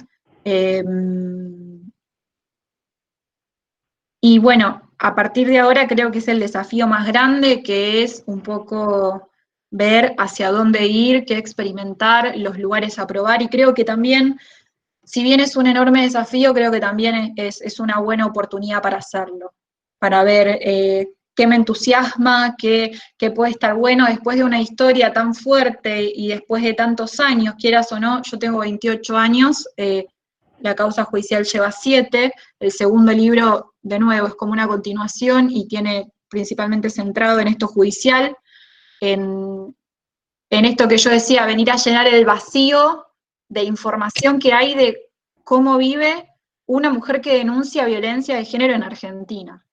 Y bueno, a partir de ahora creo que es el desafío más grande, que es un poco ver hacia dónde ir, qué experimentar, los lugares a probar, y creo que también, si bien es un enorme desafío, creo que también es una buena oportunidad para hacerlo, para ver qué me entusiasma, qué puede estar bueno después de una historia tan fuerte y después de tantos años, quieras o no. Yo tengo 28 años, la causa judicial lleva 7, el segundo libro, de nuevo, es como una continuación y tiene principalmente centrado en esto judicial, en esto que yo decía, venir a llenar el vacío de información que hay de cómo vive una mujer que denuncia violencia de género en Argentina.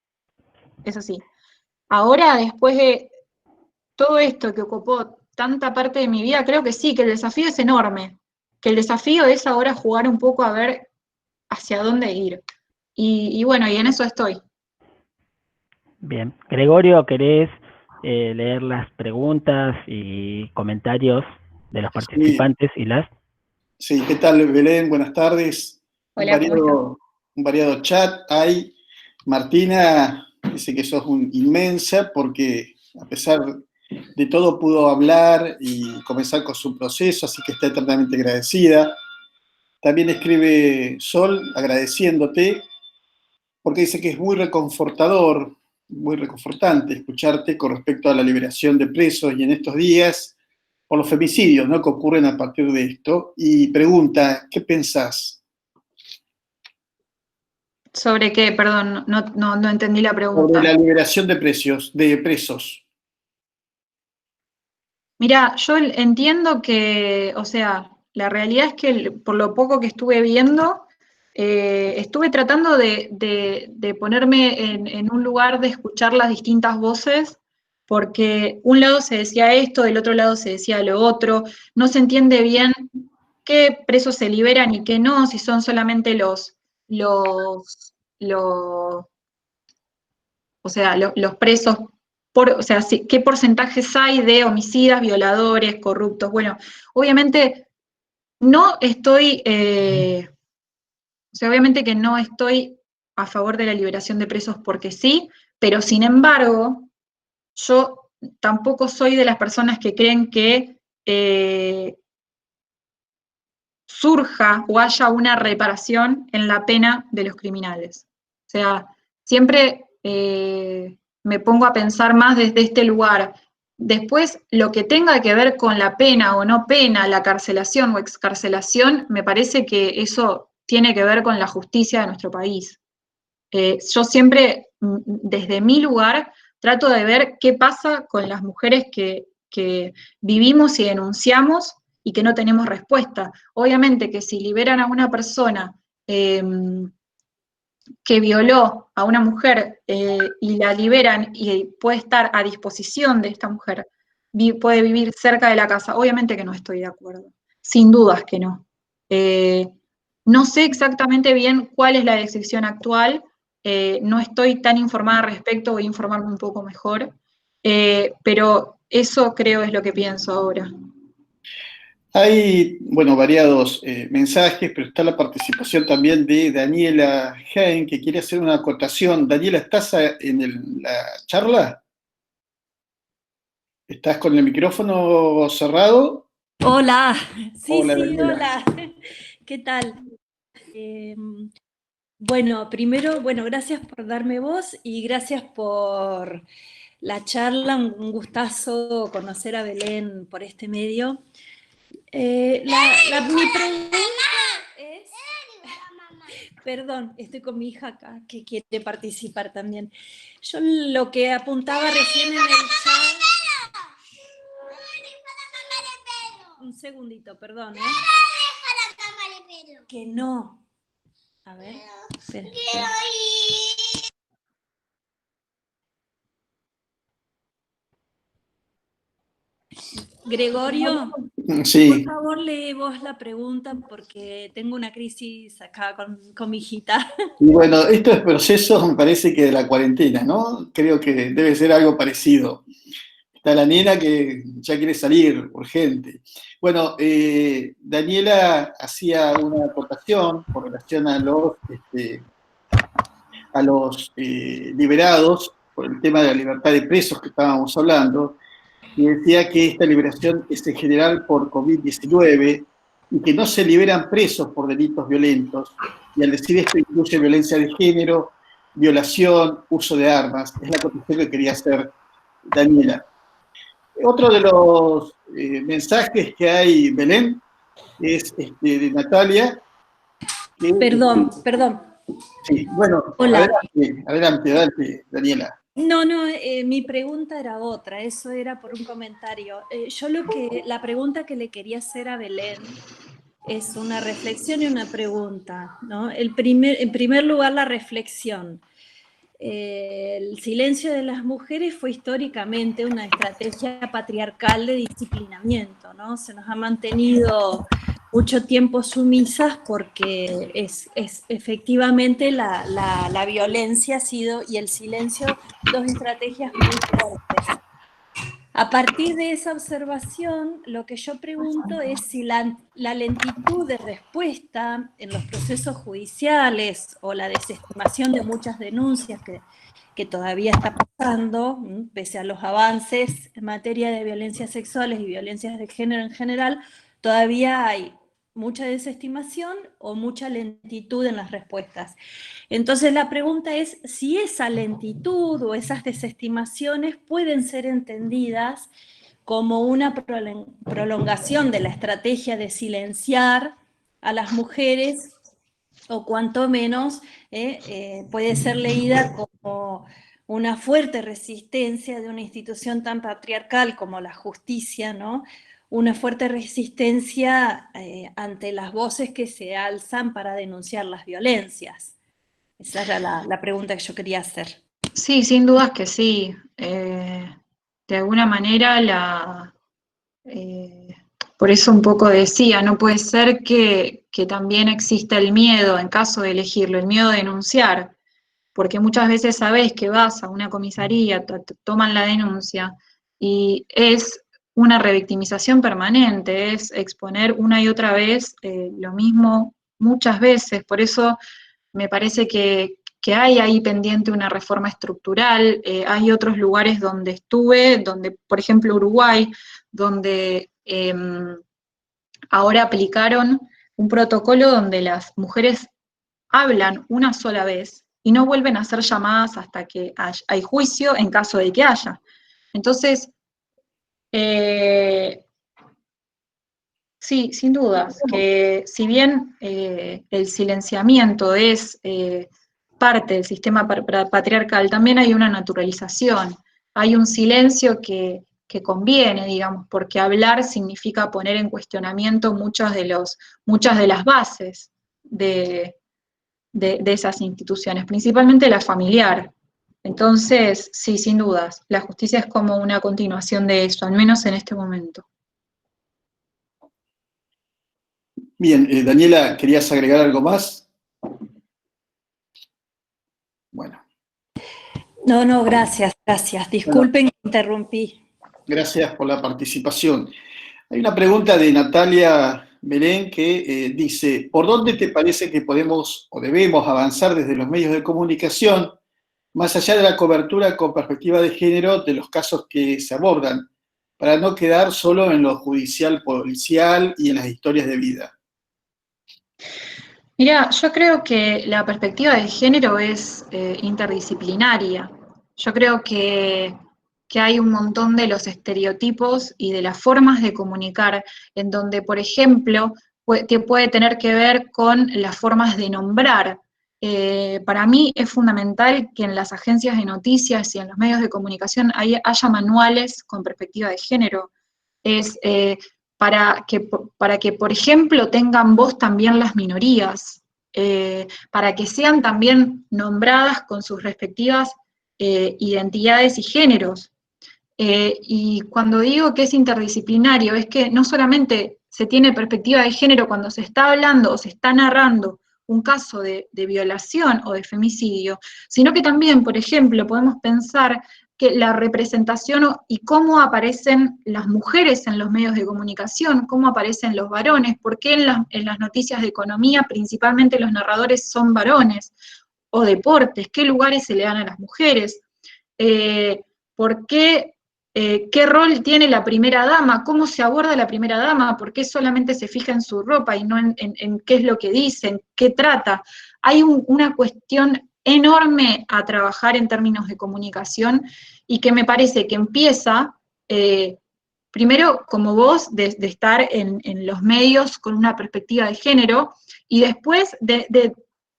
Es así. Ahora, después de todo esto que ocupó tanta parte de mi vida, creo que sí, que el desafío es enorme, que el desafío es ahora jugar un poco a ver hacia dónde ir. Y bueno, y en eso estoy. Bien. Gregorio, ¿querés leer las preguntas y comentarios de los participantes y las? Sí, ¿qué tal, Belén? Buenas tardes. Hola, ¿cómo estás? Un variado chat hay. Martina dice que sos inmensa porque a pesar de todo pudo hablar y comenzar con su proceso, así que está eternamente agradecida. También escribe Sol agradeciéndote porque dice que es muy reconfortador, muy reconfortante escucharte con respecto a la liberación de presos y en estos días por los femicidios, ¿no?, que ocurren a partir de esto, y pregunta, ¿qué pensás? ¿Sobre qué? Perdón, no entendí la pregunta. Sobre la liberación de presos. Mira, yo entiendo que, o sea, la realidad es que por lo poco que estuve viendo, estuve tratando de ponerme en un lugar de escuchar las distintas voces, porque un lado se decía esto, del otro lado se decía lo otro, no se entiende bien qué presos se liberan y qué no, si son solamente o sea, los presos, o sea, qué porcentajes hay de homicidas, violadores, corruptos. Bueno, obviamente no estoy, o sea, obviamente que no estoy a favor de la liberación de presos porque sí, pero sin embargo, yo tampoco soy de las personas que creen que surja o haya una reparación en la pena de los criminales. O sea, siempre me pongo a pensar más desde este lugar. Después, lo que tenga que ver con la pena o no pena, la carcelación o excarcelación, me parece que eso tiene que ver con la justicia de nuestro país. Yo siempre, desde mi lugar, trato de ver qué pasa con las mujeres que vivimos y denunciamos y que no tenemos respuesta. Obviamente que si liberan a una persona que violó a una mujer y la liberan y puede estar a disposición de esta mujer, puede vivir cerca de la casa, obviamente que no estoy de acuerdo, sin dudas que no. No sé exactamente bien cuál es la decisión actual, no estoy tan informada al respecto, voy a informarme un poco mejor, Pero eso creo es lo que pienso ahora. Hay, bueno, variados mensajes, pero está la participación también de Daniela Hein, que quiere hacer una acotación. Daniela, ¿estás en la charla? ¿Estás con el micrófono cerrado? Hola, sí, Hola, sí, Daniela. hola. ¿Qué tal? Bueno, primero, bueno, gracias por darme voz y gracias por la charla. Un gustazo conocer a Belén por este medio. Mi pregunta es... Perdón, estoy con mi hija acá que quiere participar también. Yo lo que apuntaba recién en el chat... Un segundito, perdón, ¿eh? Que no. A ver. Espera. Gregorio, Sí. por favor lee vos la pregunta porque tengo una crisis acá con mi hijita. Y bueno, estos procesos me parece que de la cuarentena, ¿no? Creo que debe ser algo parecido. Está la nena que ya quiere salir, urgente. Bueno, Daniela hacía una aportación con relación a los liberados, por el tema de la libertad de presos que estábamos hablando, y decía que esta liberación es en general por COVID-19 y que no se liberan presos por delitos violentos. Y al decir esto incluye violencia de género, violación, uso de armas. Es la acotación que quería hacer Daniela. Otro de los mensajes que hay, Belén, es de Natalia. Perdón. Sí, bueno, Hola. adelante, Daniela. No, mi pregunta era otra, eso era por un comentario. La pregunta que le quería hacer a Belén es una reflexión y una pregunta, ¿no? En primer lugar, la reflexión. El silencio de las mujeres fue históricamente una estrategia patriarcal de disciplinamiento, ¿no? Se nos ha mantenido mucho tiempo sumisas porque es efectivamente la violencia ha sido y el silencio dos estrategias muy fuertes. A partir de esa observación, lo que yo pregunto es si la lentitud de respuesta en los procesos judiciales o la desestimación de muchas denuncias que todavía está pasando, pese a los avances en materia de violencias sexuales y violencias de género en general, todavía hay mucha desestimación o mucha lentitud en las respuestas. Entonces la pregunta es si esa lentitud o esas desestimaciones pueden ser entendidas como una prolongación de la estrategia de silenciar a las mujeres o cuanto menos puede ser leída como una fuerte resistencia de una institución tan patriarcal como la justicia, ¿no? Una fuerte resistencia ante las voces que se alzan para denunciar las violencias. Esa era la pregunta que yo quería hacer. Sí, sin dudas que sí. De alguna manera por eso un poco decía, no puede ser que también exista el miedo, en caso de elegirlo, el miedo de denunciar, porque muchas veces sabés que vas a una comisaría, toman la denuncia, y es una revictimización permanente, es exponer una y otra vez lo mismo muchas veces, por eso me parece que hay ahí pendiente una reforma estructural, hay otros lugares donde estuve, donde, por ejemplo, Uruguay, donde ahora aplicaron un protocolo donde las mujeres hablan una sola vez y no vuelven a ser llamadas hasta que hay juicio en caso de que haya. Entonces, sí, sin dudas, que si bien el silenciamiento es parte del sistema patriarcal, también hay una naturalización, hay un silencio que conviene, digamos, porque hablar significa poner en cuestionamiento muchas de las bases de esas instituciones, principalmente la familiar. Entonces, sí, sin dudas, la justicia es como una continuación de eso, al menos en este momento. Bien, Daniela, ¿querías agregar algo más? Bueno. No, gracias. Disculpen que interrumpí. Gracias por la participación. Hay una pregunta de Natalia Belén que dice, ¿por dónde te parece que podemos o debemos avanzar desde los medios de comunicación, más allá de la cobertura con perspectiva de género de los casos que se abordan, para no quedar solo en lo judicial, policial y en las historias de vida? Mira, yo creo que la perspectiva de género es interdisciplinaria. Yo creo que hay un montón de los estereotipos y de las formas de comunicar en donde, por ejemplo, que puede tener que ver con las formas de nombrar. Para mí es fundamental que en las agencias de noticias y en los medios de comunicación haya manuales con perspectiva de género. Es para que, por ejemplo, tengan voz también las minorías, para que sean también nombradas con sus respectivas identidades y géneros. Y cuando digo que es interdisciplinario, es que no solamente se tiene perspectiva de género cuando se está hablando o se está narrando un caso de violación o de femicidio, sino que también, por ejemplo, podemos pensar que la representación y cómo aparecen las mujeres en los medios de comunicación, cómo aparecen los varones, por qué en las noticias de economía principalmente los narradores son varones, o deportes, qué lugares se le dan a las mujeres, por qué, qué rol tiene la primera dama, cómo se aborda la primera dama, por qué solamente se fija en su ropa y no en qué es lo que dicen, qué trata. Hay una cuestión enorme a trabajar en términos de comunicación y que me parece que empieza, primero como vos, de estar en los medios con una perspectiva de género y después de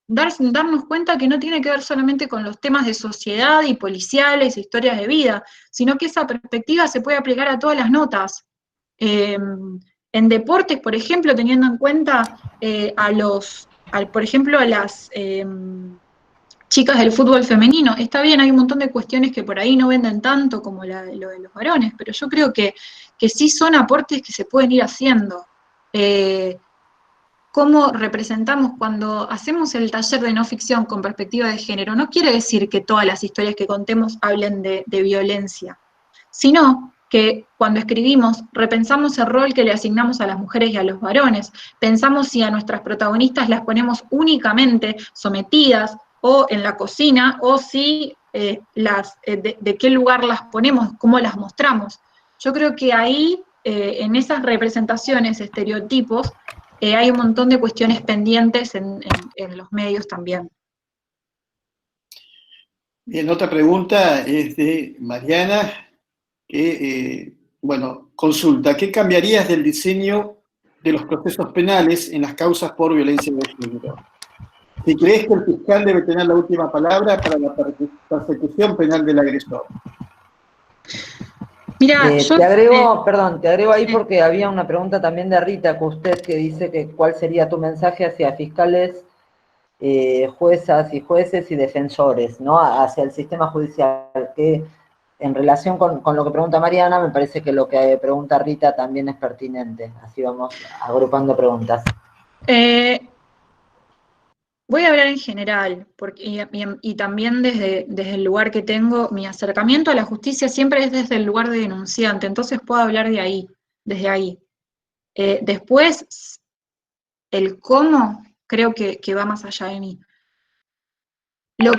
darnos cuenta que no tiene que ver solamente con los temas de sociedad y policiales, historias de vida, sino que esa perspectiva se puede aplicar a todas las notas. En deportes, por ejemplo, teniendo en cuenta por ejemplo, a las chicas del fútbol femenino. Está bien, hay un montón de cuestiones que por ahí no venden tanto como lo de los varones, pero yo creo que sí son aportes que se pueden ir haciendo. Cómo representamos cuando hacemos el taller de no ficción con perspectiva de género, no quiere decir que todas las historias que contemos hablen de violencia, sino que cuando escribimos repensamos el rol que le asignamos a las mujeres y a los varones, pensamos si a nuestras protagonistas las ponemos únicamente sometidas o en la cocina, o si de qué lugar las ponemos, cómo las mostramos. Yo creo que ahí, en esas representaciones, estereotipos, hay un montón de cuestiones pendientes en los medios también. Bien, otra pregunta es de Mariana, que, bueno, consulta, ¿qué cambiarías del diseño de los procesos penales en las causas por violencia de género? Si crees que el fiscal debe tener la última palabra para la persecución penal del agresor. Mira, te agrego ahí porque había una pregunta también de Rita Custet que dice que cuál sería tu mensaje hacia fiscales, juezas y jueces y defensores, ¿no? Hacia el sistema judicial, que en relación con lo que pregunta Mariana, me parece que lo que pregunta Rita también es pertinente. Así vamos agrupando preguntas. Voy a hablar en general, y también desde el lugar que tengo, mi acercamiento a la justicia siempre es desde el lugar de denunciante, entonces puedo hablar de ahí, desde ahí. Después, el cómo creo que va más allá de mí. Lo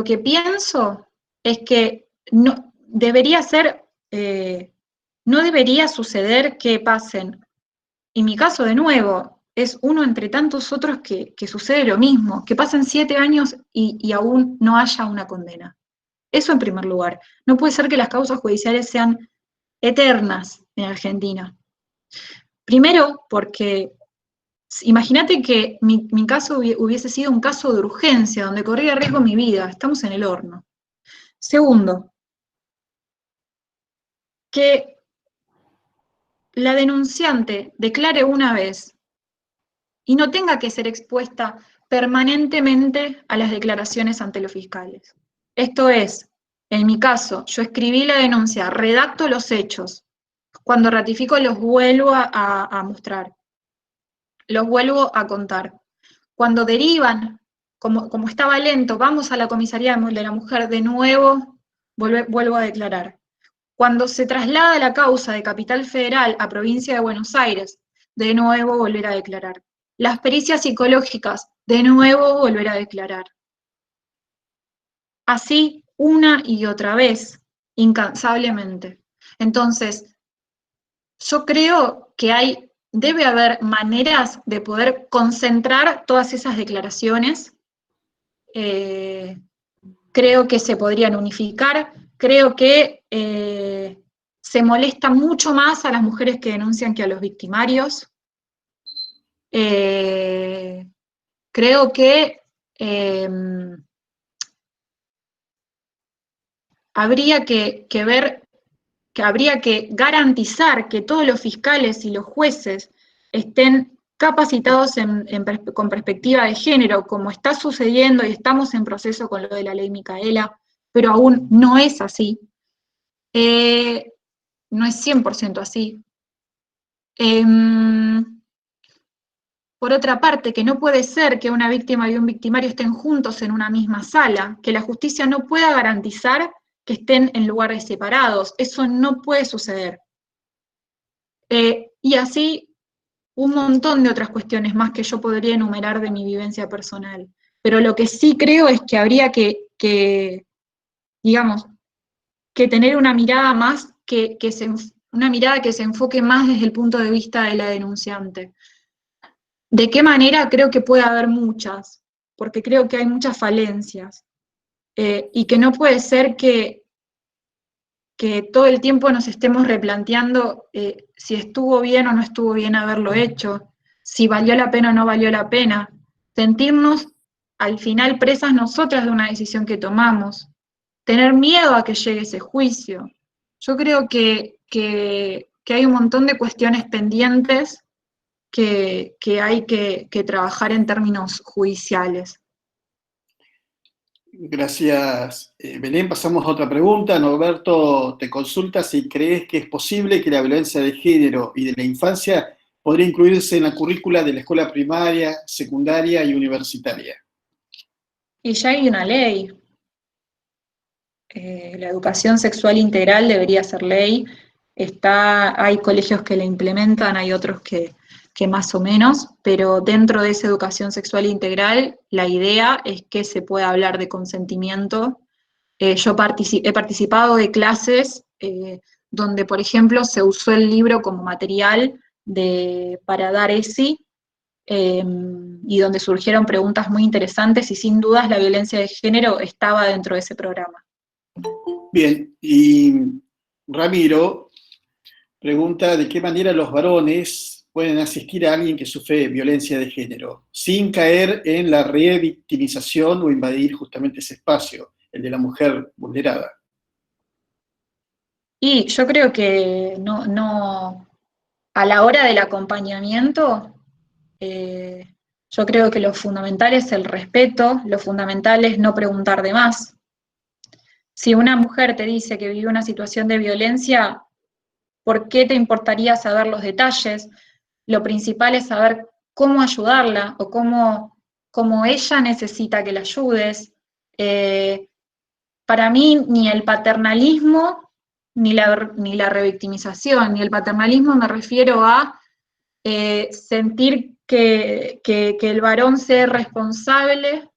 que pienso es que no debería suceder que pasen. En mi caso, de nuevo, es uno entre tantos otros que sucede lo mismo, que pasen 7 años y aún no haya una condena. Eso en primer lugar. No puede ser que las causas judiciales sean eternas en Argentina. Primero, porque imagínate que mi caso hubiese sido un caso de urgencia, donde corría riesgo mi vida, estamos en el horno. Segundo, que la denunciante declare una vez y no tenga que ser expuesta permanentemente a las declaraciones ante los fiscales. Esto es, en mi caso, yo escribí la denuncia, redacto los hechos, cuando ratifico los vuelvo a mostrar, los vuelvo a contar. Cuando derivan como estaba lento, vamos a la comisaría de la mujer, de nuevo vuelvo a declarar. Cuando se traslada la causa de Capital Federal a Provincia de Buenos Aires, de nuevo volver a declarar. Las pericias psicológicas, de nuevo volver a declarar. Así, una y otra vez, incansablemente. Entonces, yo creo que debe haber maneras de poder concentrar todas esas declaraciones. Creo que se podrían unificar, creo que se molesta mucho más a las mujeres que denuncian que a los victimarios. Creo que habría que ver, que habría que garantizar que todos los fiscales y los jueces estén capacitados con perspectiva de género, como está sucediendo y estamos en proceso con lo de la ley Micaela, pero aún no es así. No es 100% así. Por otra parte, que no puede ser que una víctima y un victimario estén juntos en una misma sala, que la justicia no pueda garantizar que estén en lugares separados. Eso no puede suceder. Y así un montón de otras cuestiones más que yo podría enumerar de mi vivencia personal. Pero lo que sí creo es que habría que digamos, que tener una mirada más, una mirada que se enfoque más desde el punto de vista de la denunciante. ¿De qué manera? Creo que puede haber muchas, porque creo que hay muchas falencias, y que no puede ser que todo el tiempo nos estemos replanteando si estuvo bien o no estuvo bien haberlo hecho, si valió la pena o no valió la pena, sentirnos al final presas nosotras de una decisión que tomamos, tener miedo a que llegue ese juicio. Yo creo que hay un montón de cuestiones pendientes que hay que trabajar en términos judiciales. Gracias, Belén. Pasamos a otra pregunta. Norberto te consulta si crees que es posible que la violencia de género y de la infancia podría incluirse en la currícula de la escuela primaria, secundaria y universitaria. Y ya hay una ley. La educación sexual integral debería ser ley. Hay colegios que la implementan, hay otros que más o menos, pero dentro de esa educación sexual integral, la idea es que se pueda hablar de consentimiento. Yo he participado de clases donde, por ejemplo, se usó el libro como material para dar ESI, y donde surgieron preguntas muy interesantes, y sin dudas la violencia de género estaba dentro de ese programa. Bien, y Ramiro pregunta de qué manera los varones pueden asistir a alguien que sufre violencia de género, sin caer en la revictimización o invadir justamente ese espacio, el de la mujer vulnerada. Y yo creo que no a la hora del acompañamiento, yo creo que lo fundamental es el respeto, lo fundamental es no preguntar de más. Si una mujer te dice que vive una situación de violencia, ¿por qué te importaría saber los detalles? Lo principal es saber cómo ayudarla o cómo ella necesita que la ayudes. Para mí, ni el paternalismo, ni la revictimización, ni el paternalismo me refiero a sentir que el varón sea responsable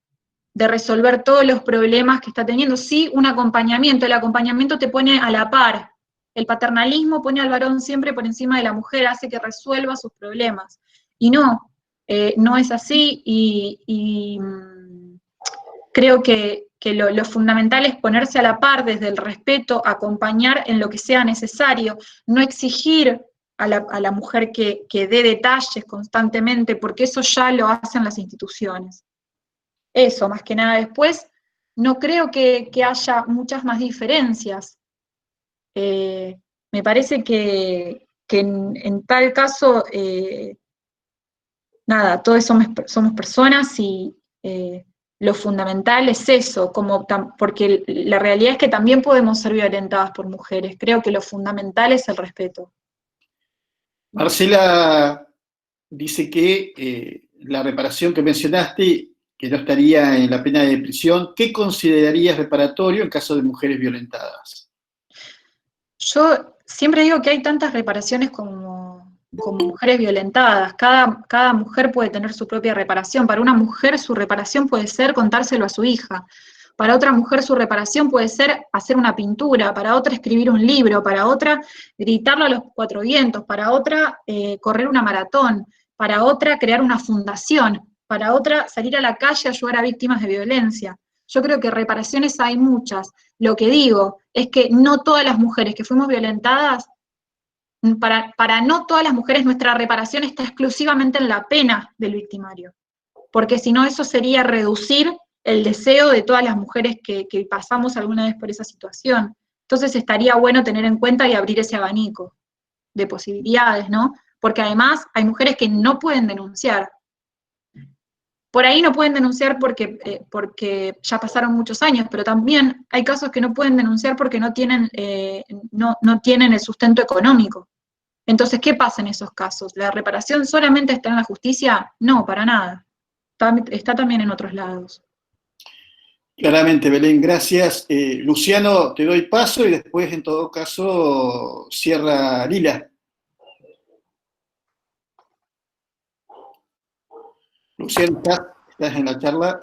de resolver todos los problemas que está teniendo. Sí, un acompañamiento. El acompañamiento te pone a la par. El paternalismo pone al varón siempre por encima de la mujer, hace que resuelva sus problemas. Y no es así, y creo que lo fundamental es ponerse a la par desde el respeto, acompañar en lo que sea necesario, no exigir a la mujer que dé detalles constantemente, porque eso ya lo hacen las instituciones. Eso, más que nada. Después, no creo que haya muchas más diferencias. Me parece que en tal caso, nada, todos somos personas, y lo fundamental es eso, porque la realidad es que también podemos ser violentadas por mujeres. Creo que lo fundamental es el respeto. Marcela dice que la reparación que mencionaste, que no estaría en la pena de prisión, ¿qué considerarías reparatorio en caso de mujeres violentadas? Yo siempre digo que hay tantas reparaciones como mujeres violentadas. Cada mujer puede tener su propia reparación. Para una mujer su reparación puede ser contárselo a su hija. Para otra mujer su reparación puede ser hacer una pintura, para otra escribir un libro, para otra gritarlo a los cuatro vientos, para otra correr una maratón, para otra crear una fundación, para otra salir a la calle a ayudar a víctimas de violencia. Yo creo que reparaciones hay muchas. Lo que digo es que no todas las mujeres que fuimos violentadas, para no todas las mujeres nuestra reparación está exclusivamente en la pena del victimario, porque si no eso sería reducir el deseo de todas las mujeres que pasamos alguna vez por esa situación. Entonces estaría bueno tener en cuenta y abrir ese abanico de posibilidades, ¿no? Porque además hay mujeres que no pueden denunciar. Por ahí no pueden denunciar porque ya pasaron muchos años, pero también hay casos que no pueden denunciar porque no tienen el sustento económico. Entonces, ¿qué pasa en esos casos? ¿La reparación solamente está en la justicia? No, para nada. Está también en otros lados. Claramente, Belén, gracias. Luciano, te doy paso y después, en todo caso, cierra Lila. Luciano, ¿estás en la charla?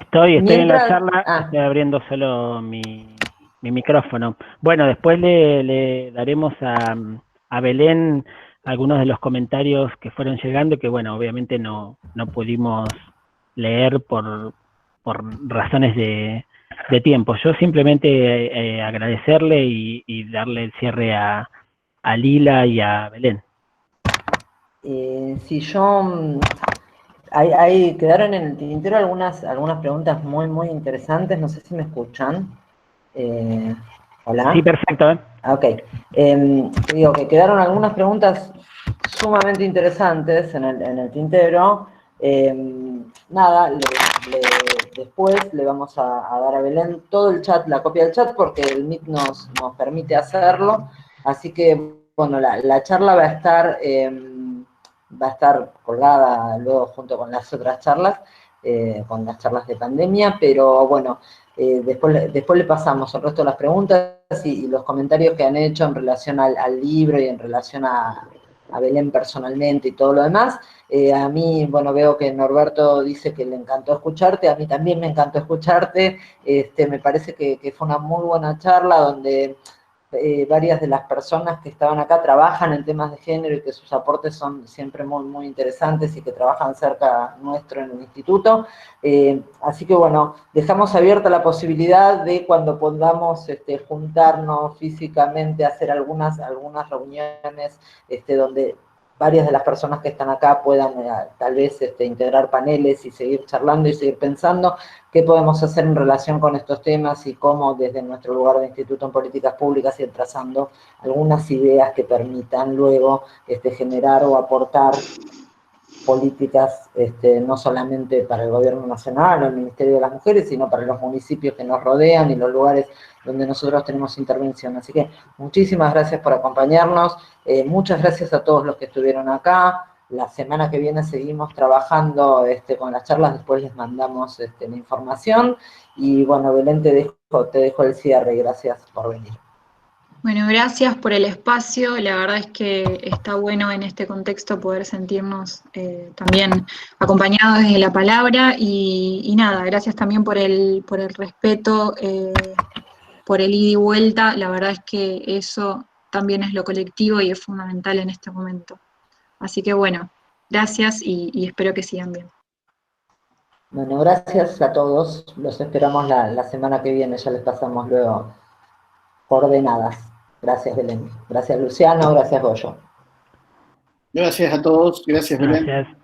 Estoy en la Mientras- charla, ah. estoy abriendo solo mi micrófono. Bueno, después le daremos a Belén algunos de los comentarios que fueron llegando, que bueno, obviamente no pudimos leer por razones de tiempo. Yo simplemente agradecerle y darle el cierre a Lila y a Belén. Si yo... quedaron en el tintero algunas preguntas muy, muy interesantes. No sé si me escuchan. ¿Hola? Sí, perfecto. Ok. Digo que quedaron algunas preguntas sumamente interesantes en el tintero. Nada, después le vamos a dar a Belén todo el chat, la copia del chat, porque el Meet nos permite hacerlo. Así que, bueno, la charla va a estar colgada luego junto con las otras charlas, con las charlas de pandemia, pero bueno, después le pasamos el resto de las preguntas y los comentarios que han hecho en relación al libro y en relación a Belén personalmente y todo lo demás. A mí, bueno, veo que Norberto dice que le encantó escucharte, a mí también me encantó escucharte. Me parece que fue una muy buena charla donde varias de las personas que estaban acá trabajan en temas de género y que sus aportes son siempre muy, muy interesantes y que trabajan cerca nuestro en el instituto. Así que bueno, dejamos abierta la posibilidad de cuando podamos juntarnos físicamente, hacer algunas reuniones donde varias de las personas que están acá puedan tal vez integrar paneles y seguir charlando y seguir pensando qué podemos hacer en relación con estos temas y cómo desde nuestro lugar de Instituto en Políticas Públicas ir trazando algunas ideas que permitan luego generar o aportar políticas no solamente para el Gobierno Nacional o el Ministerio de las Mujeres, sino para los municipios que nos rodean y los lugares donde nosotros tenemos intervención. Así que muchísimas gracias por acompañarnos, muchas gracias a todos los que estuvieron acá. La semana que viene seguimos trabajando con las charlas, después les mandamos la información. Y bueno, Belén, te dejo el cierre y gracias por venir. Bueno, gracias por el espacio. La verdad es que está bueno en este contexto poder sentirnos también acompañados desde la palabra y nada, gracias también por el respeto, por el ida y vuelta. La verdad es que eso también es lo colectivo y es fundamental en este momento. Así que bueno, gracias y espero que sigan bien. Bueno, gracias a todos. Los esperamos la semana que viene. Ya les pasamos luego coordenadas. Gracias, Belén. Gracias, Luciano. Gracias, Goyo. Gracias a todos. Gracias, Belén. Gracias.